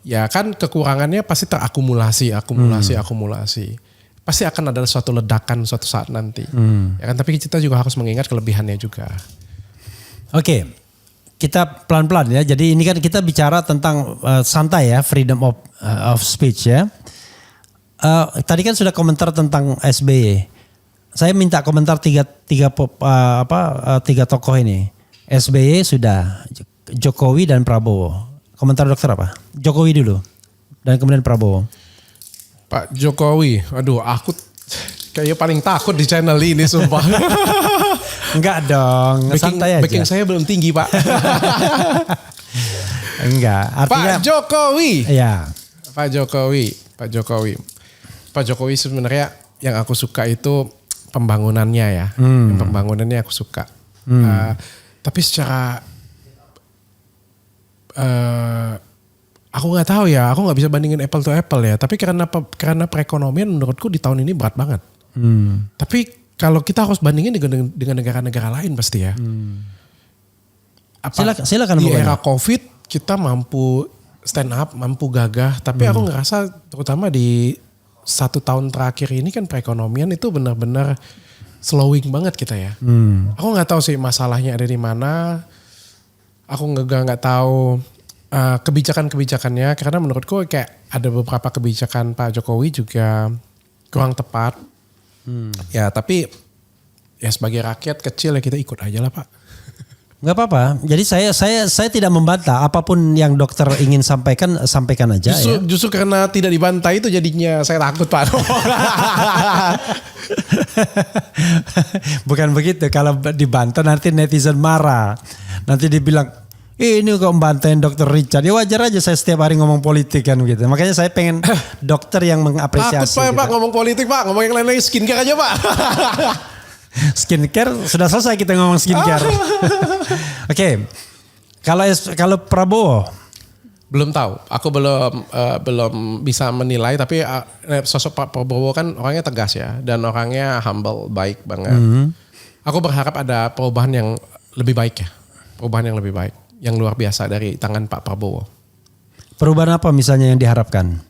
Speaker 1: Ya kan kekurangannya pasti terakumulasi, akumulasi. Pasti akan ada suatu ledakan suatu saat nanti. Ya kan, tapi kita juga harus mengingat kelebihannya juga.
Speaker 2: Oke, kita pelan-pelan ya. Jadi ini kan kita bicara tentang santai ya, freedom of speech ya. Tadi kan sudah komentar tentang SBY. Saya minta komentar tiga tokoh ini. SBY sudah, Jokowi dan Prabowo. Komentar dokter apa? Jokowi dulu, dan kemudian Prabowo.
Speaker 1: Pak Jokowi, aduh aku kayaknya paling takut di channel ini sumpah.
Speaker 2: Enggak dong, santai aja.
Speaker 1: Backing saya belum tinggi Pak.
Speaker 2: Enggak, artinya.
Speaker 1: Pak Jokowi.
Speaker 2: Iya.
Speaker 1: Pak Jokowi sebenarnya yang aku suka itu pembangunannya ya. Pembangunannya aku suka. Tapi secara aku nggak tahu ya, aku nggak bisa bandingin apple to apple ya. Tapi karena perekonomian menurutku di tahun ini berat banget. Tapi kalau kita harus bandingin dengan negara-negara lain pasti ya.
Speaker 2: Silakan.
Speaker 1: Di era COVID kita mampu stand up, mampu gagah. Tapi aku ngerasa terutama di 1 tahun terakhir ini kan perekonomian itu benar-benar slowing banget kita ya. Aku nggak tahu sih masalahnya ada di mana. Aku nggak tahu kebijakan-kebijakannya, karena menurutku kayak ada beberapa kebijakan Pak Jokowi juga kurang tepat. Ya tapi ya sebagai rakyat kecil ya kita ikut aja lah Pak.
Speaker 2: Nggak apa-apa. Jadi saya tidak membantah apapun yang dokter ingin sampaikan aja.
Speaker 1: Justru karena tidak dibantah itu jadinya saya takut Pak.
Speaker 2: Bukan begitu. Kalau dibantah nanti netizen marah. Nanti dibilang ini kok membantain dokter Richard. Ya wajar aja saya setiap hari ngomong politik kan gitu. Makanya saya pengen dokter yang mengapresiasi.
Speaker 1: Takut Pak ngomong politik Pak. Ngomong yang lain-lain skincare aja Pak.
Speaker 2: Skincare sudah selesai kita ngomong skincare. Oke. Kalau Prabowo
Speaker 1: belum tahu. Aku belum bisa menilai tapi sosok Pak Prabowo kan orangnya tegas ya dan orangnya humble, baik banget. Aku berharap ada perubahan yang lebih baik ya. Perubahan yang lebih baik, yang luar biasa dari tangan Pak Prabowo.
Speaker 2: Perubahan apa misalnya yang diharapkan?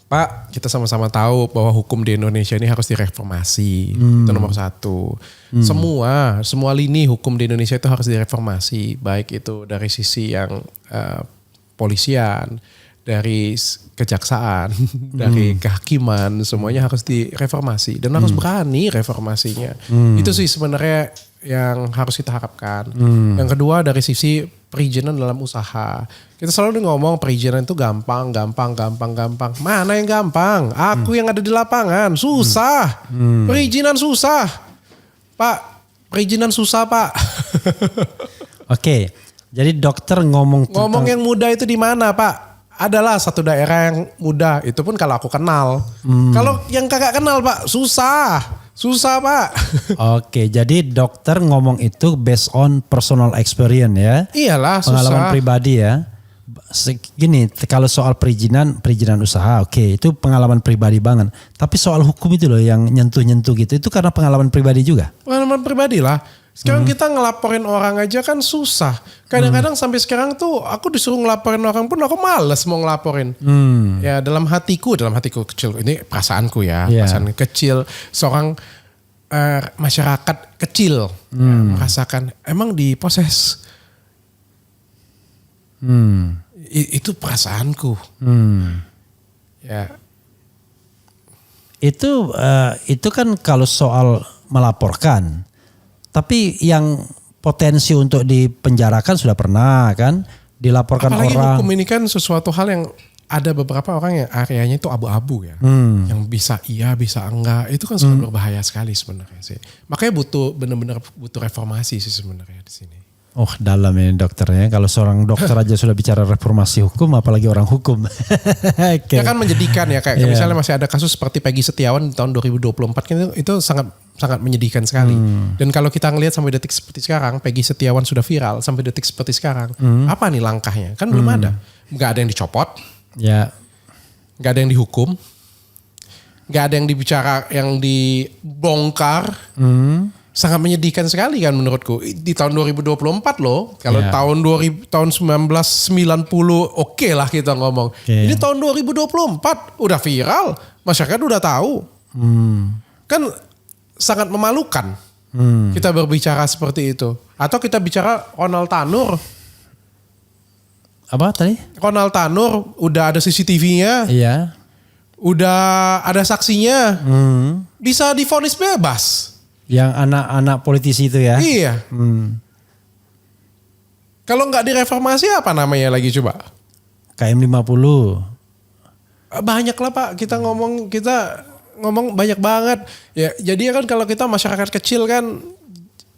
Speaker 1: Pak, kita sama-sama tahu bahwa hukum di Indonesia ini harus direformasi. Itu nomor satu. Semua lini hukum di Indonesia itu harus direformasi. Baik itu dari sisi yang polisian, dari kejaksaan, dari kehakiman, semuanya harus direformasi. Dan harus berani reformasinya. Itu sih sebenarnya yang harus kita harapkan. Yang kedua dari sisi perizinan dalam usaha. Kita selalu ngomong perizinan itu gampang. Mana yang gampang? Aku yang ada di lapangan. Susah. Perizinan susah. Pak, perizinan susah Pak.
Speaker 2: Oke, jadi dokter ngomong
Speaker 1: yang mudah itu di mana Pak? Adalah satu daerah yang mudah. Itu pun kalau aku kenal. Kalau yang kakak kenal Pak, susah. Susah Pak.
Speaker 2: Oke, jadi dokter ngomong itu based on personal experience ya.
Speaker 1: Iyalah, susah.
Speaker 2: Pengalaman pribadi ya. Gini, kalau soal perizinan usaha, oke, itu pengalaman pribadi banget. Tapi soal hukum itu loh yang nyentuh-nyentuh gitu, itu karena pengalaman pribadi juga.
Speaker 1: Pengalaman pribadi lah. Sekarang kita ngelaporin orang aja kan susah. Kadang-kadang sampai sekarang tuh aku disuruh ngelaporin orang pun aku males mau ngelaporin. Ya dalam hatiku kecil. Ini perasaanku ya. Perasaan kecil. Seorang masyarakat kecil. Merasakan emang diproses. Itu perasaanku. Ya.
Speaker 2: Itu kan kalau soal melaporkan. Tapi yang potensi untuk dipenjarakan sudah pernah kan, dilaporkan
Speaker 1: apalagi
Speaker 2: orang.
Speaker 1: Hukum ini kan sesuatu hal yang ada beberapa orang yang areanya itu abu-abu ya, yang bisa iya bisa enggak, itu kan sangat berbahaya sekali sebenarnya sih. Makanya benar-benar butuh reformasi sih sebenarnya di sini.
Speaker 2: Oh dalam ini dokternya, kalau seorang dokter aja sudah bicara reformasi hukum, apalagi orang hukum.
Speaker 1: Okay. Ya kan menyedihkan ya, kayak misalnya masih ada kasus seperti Peggy Setiawan di tahun 2024 kan itu sangat menyedihkan sekali. Dan kalau kita ngelihat sampai detik seperti sekarang, Peggy Setiawan sudah viral sampai detik seperti sekarang, apa nih langkahnya? Kan belum ada, nggak ada yang dicopot, nggak ada yang dihukum, nggak ada yang yang dibongkar. Sangat menyedihkan sekali kan menurutku. Di tahun 2024 loh. Kalau tahun 1990 oke lah kita ngomong. Ini tahun 2024 udah viral. Masyarakat udah tahu. Kan sangat memalukan. Kita berbicara seperti itu. Atau kita bicara Ronald Tanur.
Speaker 2: Apa tadi?
Speaker 1: Ronald Tanur udah ada CCTV-nya.
Speaker 2: Iya.
Speaker 1: Udah ada saksinya. Bisa divonis bebas.
Speaker 2: Yang anak-anak politisi itu ya?
Speaker 1: Iya. Kalau nggak direformasi apa namanya lagi coba?
Speaker 2: KM 50.
Speaker 1: Banyak lah Pak, kita ngomong banyak banget. Ya jadi kan kalau kita masyarakat kecil kan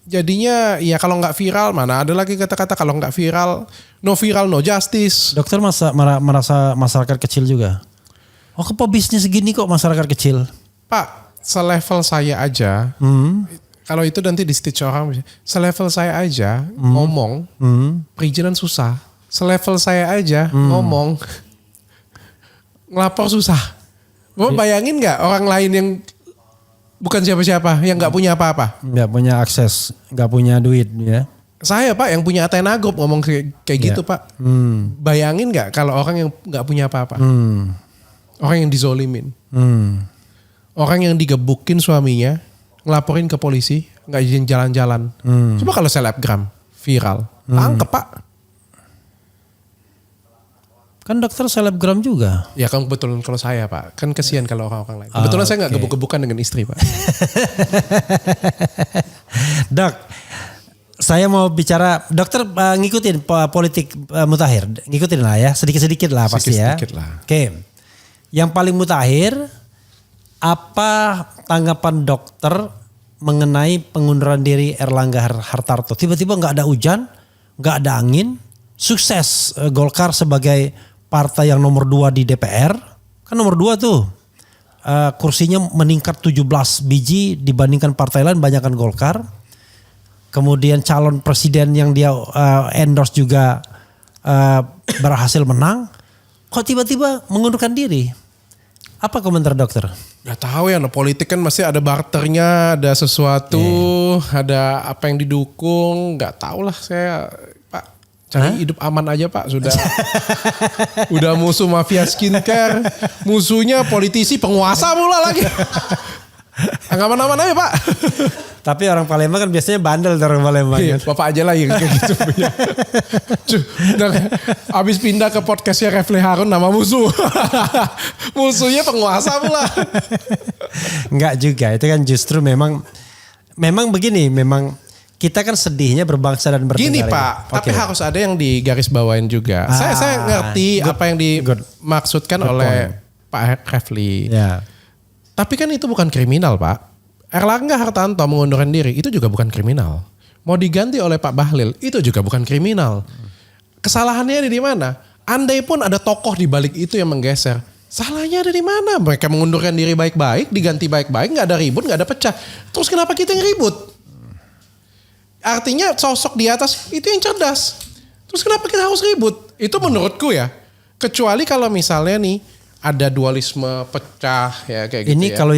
Speaker 1: jadinya ya kalau nggak viral, mana ada lagi kata-kata kalau nggak viral no justice.
Speaker 2: Dokter merasa masyarakat kecil juga? Oh kok bisnis gini kok masyarakat kecil?
Speaker 1: Pak, selevel saya aja, kalau itu nanti di stage orang, selevel saya aja ngomong, perizinan susah. Selevel saya aja ngomong, ngelapor susah. Mau bayangin nggak orang lain yang bukan siapa-siapa, yang nggak punya apa-apa,
Speaker 2: nggak punya akses, nggak punya duit, ya?
Speaker 1: Saya Pak yang punya Athena Group ngomong kayak gitu Pak. Bayangin nggak kalau orang yang nggak punya apa-apa, orang yang dizolimin. Orang yang digebukin suaminya, ngelaporin ke polisi, nggak izin jalan-jalan. Coba kalau selebgram viral, tangkep Pak.
Speaker 2: Kan dokter selebgram juga.
Speaker 1: Ya kan kebetulan kalau saya Pak, kan kesian kalau orang-orang lain. Kebetulan saya nggak gebuk-gebukan dengan istri Pak.
Speaker 2: Dok, saya mau bicara, dokter ngikutin politik mutakhir, ngikutin lah ya, sedikit-sedikit lah pasti ya.
Speaker 1: Sedikit lah.
Speaker 2: Oke, yang paling mutakhir, apa tanggapan dokter mengenai pengunduran diri Erlangga Hartarto? Tiba-tiba nggak ada hujan, nggak ada angin, sukses Golkar sebagai partai yang nomor 2 di DPR, kan nomor 2 tuh kursinya meningkat 17 biji dibandingkan partai lain banyakkan Golkar. Kemudian calon presiden yang dia endorse juga berhasil menang. Kok tiba-tiba mengundurkan diri? Apa komentar dokter?
Speaker 1: Gak tahu ya, politik kan masih ada barternya, ada sesuatu, ada apa yang didukung, nggak tahu lah saya. Cari hidup aman aja Pak, sudah udah musuh mafia skincare, musuhnya politisi penguasa pula lagi. Aman-aman aja Pak.
Speaker 2: Tapi orang Palembang kan biasanya bandel orang Palembang.
Speaker 1: Iya, Bapak aja lah yang kayak gitu. Abis pindah ke podcastnya Refli Harun nama musuh. Musuhnya penguasa pula.
Speaker 2: Enggak juga, itu kan justru memang begini, memang kita kan sedihnya berbangsa dan bernegara.
Speaker 1: Gini Pak, tapi harus ada yang digaris bawain juga. Saya ngerti apa yang dimaksudkan oleh Pak Refli.
Speaker 2: Ya.
Speaker 1: Tapi kan itu bukan kriminal Pak. Erlangga Hartarto mengundurkan diri itu juga bukan kriminal. Mau diganti oleh Pak Bahlil itu juga bukan kriminal. Kesalahannya ada di mana? Andai pun ada tokoh di balik itu yang menggeser. Salahnya ada di mana? Mereka mengundurkan diri baik-baik, diganti baik-baik, nggak ada ribut, nggak ada pecah. Terus kenapa kita yang ribut? Artinya sosok di atas itu yang cerdas. Terus kenapa kita harus ribut? Itu menurutku ya. Kecuali kalau misalnya nih ada dualisme pecah ya kayak gitu.
Speaker 2: Ini kalau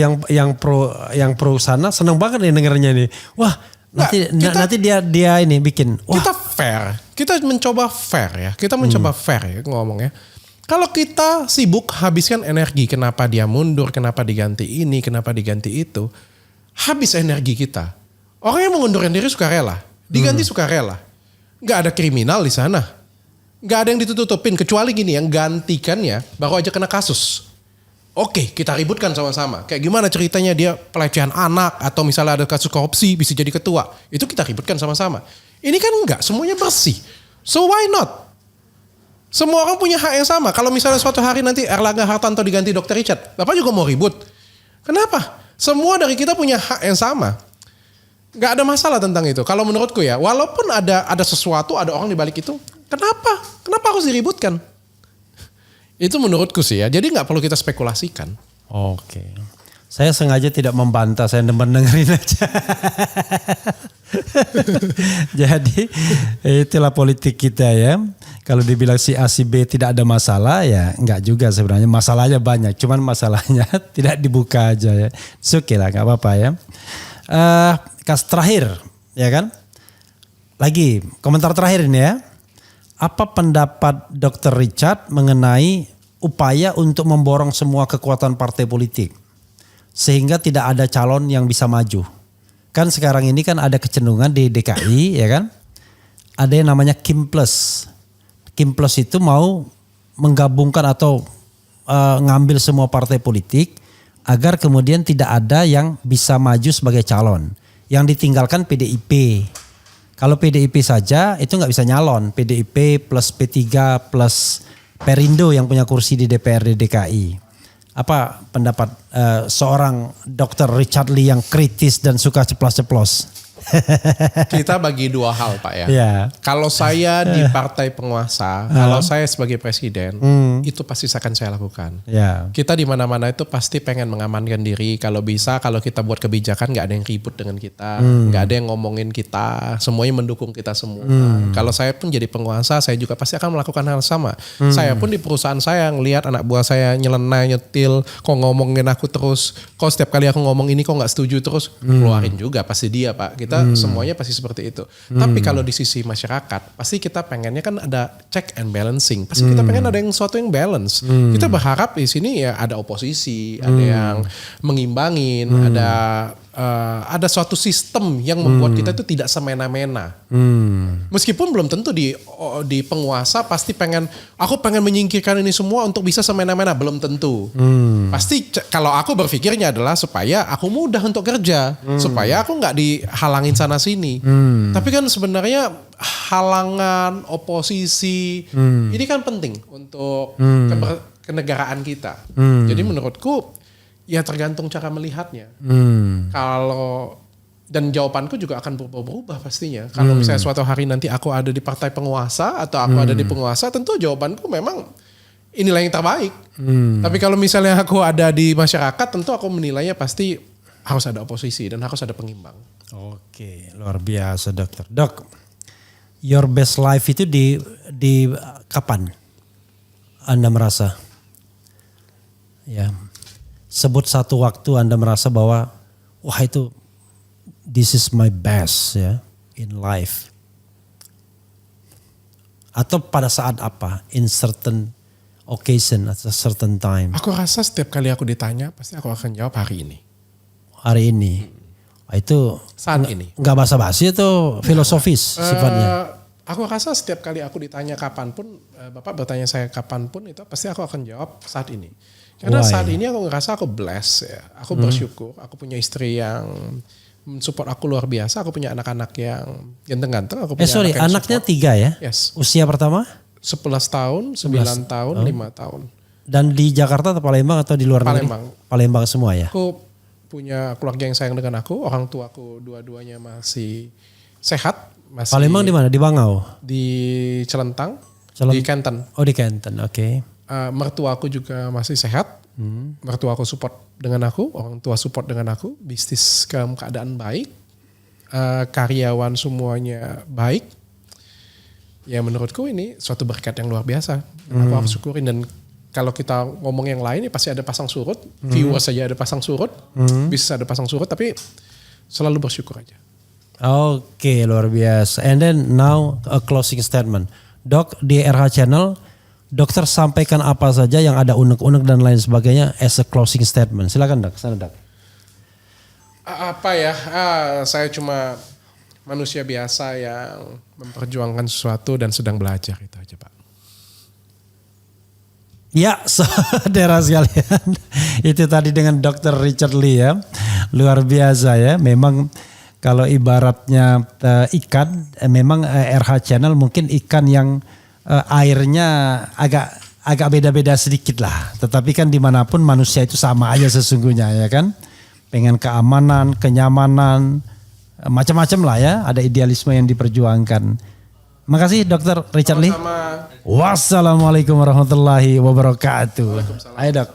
Speaker 2: yang pro sana senang banget nih dengernya nih. Wah, nanti dia ini bikin. Wah.
Speaker 1: Kita fair. Kita mencoba fair ya. Kita mencoba fair ya ngomongnya. Kalau kita sibuk habiskan energi, kenapa dia mundur, kenapa diganti ini, kenapa diganti itu. Habis energi kita. Orang yang mengundurkan diri sukarela, diganti sukarela. Nggak ada kriminal di sana. Nggak ada yang ditutupin, kecuali gini, yang gantikannya baru aja kena kasus. Oke, kita ributkan sama-sama. Kayak gimana ceritanya dia pelecehan anak, atau misalnya ada kasus korupsi, bisa jadi ketua. Itu kita ributkan sama-sama. Ini kan enggak, semuanya bersih. So why not? Semua orang punya hak yang sama. Kalau misalnya suatu hari nanti Erlangga Hartarto diganti Dr. Richard, Bapak juga mau ribut. Kenapa? Semua dari kita punya hak yang sama. Gak ada masalah tentang itu. Kalau menurutku ya, walaupun ada sesuatu, ada orang di balik itu, kenapa? Kenapa harus diributkan? Itu menurutku sih ya. Jadi gak perlu kita spekulasikan.
Speaker 2: Oke. Saya sengaja tidak membantah, saya mendengarin aja. Jadi itulah politik kita ya. Kalau dibilang si A si B tidak ada masalah ya enggak juga sebenarnya. Masalahnya banyak, cuman masalahnya tidak dibuka aja ya. Oke lah, gak apa-apa ya. Kas terakhir ya kan. Lagi komentar terakhir ini ya. Apa pendapat Dr. Richard mengenai upaya untuk memborong semua kekuatan partai politik sehingga tidak ada calon yang bisa maju? Kan sekarang ini kan ada kecenderungan di DKI ya kan. Ada yang namanya Kim Plus. Kim Plus itu mau menggabungkan atau ngambil semua partai politik agar kemudian tidak ada yang bisa maju sebagai calon. Yang ditinggalkan PDIP. Kalau PDIP saja itu nggak bisa nyalon. PDIP plus P3 plus Perindo yang punya kursi di DPRD DKI. Apa pendapat seorang Dr. Richard Lee yang kritis dan suka ceplos-ceplos?
Speaker 1: Kita bagi dua hal Pak ya.
Speaker 2: Yeah.
Speaker 1: Kalau saya di partai penguasa, kalau saya sebagai presiden, itu pasti akan saya lakukan.
Speaker 2: Yeah.
Speaker 1: Kita di mana-mana itu pasti pengen mengamankan diri. Kalau bisa, kalau kita buat kebijakan nggak ada yang ribut dengan kita, nggak ada yang ngomongin kita, semuanya mendukung kita semua. Kalau saya pun jadi penguasa, saya juga pasti akan melakukan hal sama. Saya pun di perusahaan saya ngelihat anak buah saya nyeleneh, nyetil, kok ngomongin aku terus, kok setiap kali aku ngomong ini kok nggak setuju terus, keluarin juga pasti dia Pak. Kita semuanya pasti seperti itu. Tapi kalau di sisi masyarakat, pasti kita pengennya kan ada check and balancing. Pasti kita pengen ada yang sesuatu yang balance. Kita berharap di sini ya ada oposisi, ada yang mengimbangin, ada ada suatu sistem yang membuat kita itu tidak semena-mena. Meskipun belum tentu di penguasa pasti aku pengen menyingkirkan ini semua untuk bisa semena-mena, belum tentu. Pasti kalau aku berpikirnya adalah supaya aku mudah untuk kerja, supaya aku nggak dihalangin sana sini. Tapi kan sebenarnya halangan, oposisi, ini kan penting untuk kenegaraan kita. Jadi menurutku ya tergantung cara melihatnya. Dan jawabanku juga akan berubah-ubah pastinya. Kalau misalnya suatu hari nanti aku ada di partai penguasa atau aku ada di penguasa, tentu jawabanku memang inilah yang terbaik. Tapi kalau misalnya aku ada di masyarakat, tentu aku menilainya pasti harus ada oposisi dan harus ada pengimbang.
Speaker 2: Oke, luar biasa dokter. Dok, your best life itu di kapan Anda merasa? Ya. Sebut satu waktu Anda merasa bahwa wah itu this is my best ya in life. Atau pada saat apa? In certain occasion at a certain time.
Speaker 1: Aku rasa setiap kali aku ditanya pasti aku akan jawab hari ini.
Speaker 2: Hari ini. Itu
Speaker 1: saat ini.
Speaker 2: Enggak basa-basi itu filosofis sifatnya.
Speaker 1: Aku rasa setiap kali aku ditanya kapanpun, Bapak bertanya saya kapanpun itu pasti aku akan jawab saat ini. Karena saat ini aku ngerasa aku blessed ya. Aku bersyukur. Aku punya istri yang mensupport aku luar biasa. Aku punya anak-anak yang ganteng-ganteng.
Speaker 2: Anaknya 3 ya?
Speaker 1: Yes.
Speaker 2: Usia pertama?
Speaker 1: 11 tahun, 9 tahun, 5 tahun.
Speaker 2: Dan di Jakarta atau Palembang atau di luar negeri? Palembang semua ya?
Speaker 1: Aku punya keluarga yang sayang dengan aku. Orang tuaku dua-duanya masih sehat.
Speaker 2: Palembang di mana? Di Bangau?
Speaker 1: Di Celentang. Di Kenten.
Speaker 2: Oh di Kenten, oke.
Speaker 1: Mertuaku juga masih sehat. Mertuaku support dengan aku, orang tua support dengan aku, bisnis keadaan baik, karyawan semuanya baik. Ya menurutku ini suatu berkat yang luar biasa. Aku harus syukurin, dan kalau kita ngomong yang lain ya pasti ada pasang surut, viewers saja ada pasang surut, bisa ada pasang surut, tapi selalu bersyukur aja.
Speaker 2: Oke, luar biasa. And then now a closing statement. Dok, di RH Channel dokter sampaikan apa saja yang ada unek-unek dan lain sebagainya as a closing statement. Silakan Dok, sana Dok.
Speaker 1: Apa ya, saya cuma manusia biasa yang memperjuangkan sesuatu dan sedang belajar, itu aja Pak.
Speaker 2: Ya, saudara sekalian, itu tadi dengan Dr. Richard Lee ya, luar biasa ya. Memang kalau ibaratnya ikan, memang RH Channel mungkin ikan yang airnya agak beda-beda sedikit lah. Tetapi kan dimanapun manusia itu sama aja sesungguhnya ya kan. Pengen keamanan, kenyamanan, macam-macam lah ya. Ada idealisme yang diperjuangkan. Makasih Dr. Richard Lee. Wassalamualaikum warahmatullahi wabarakatuh. Ayo Dok.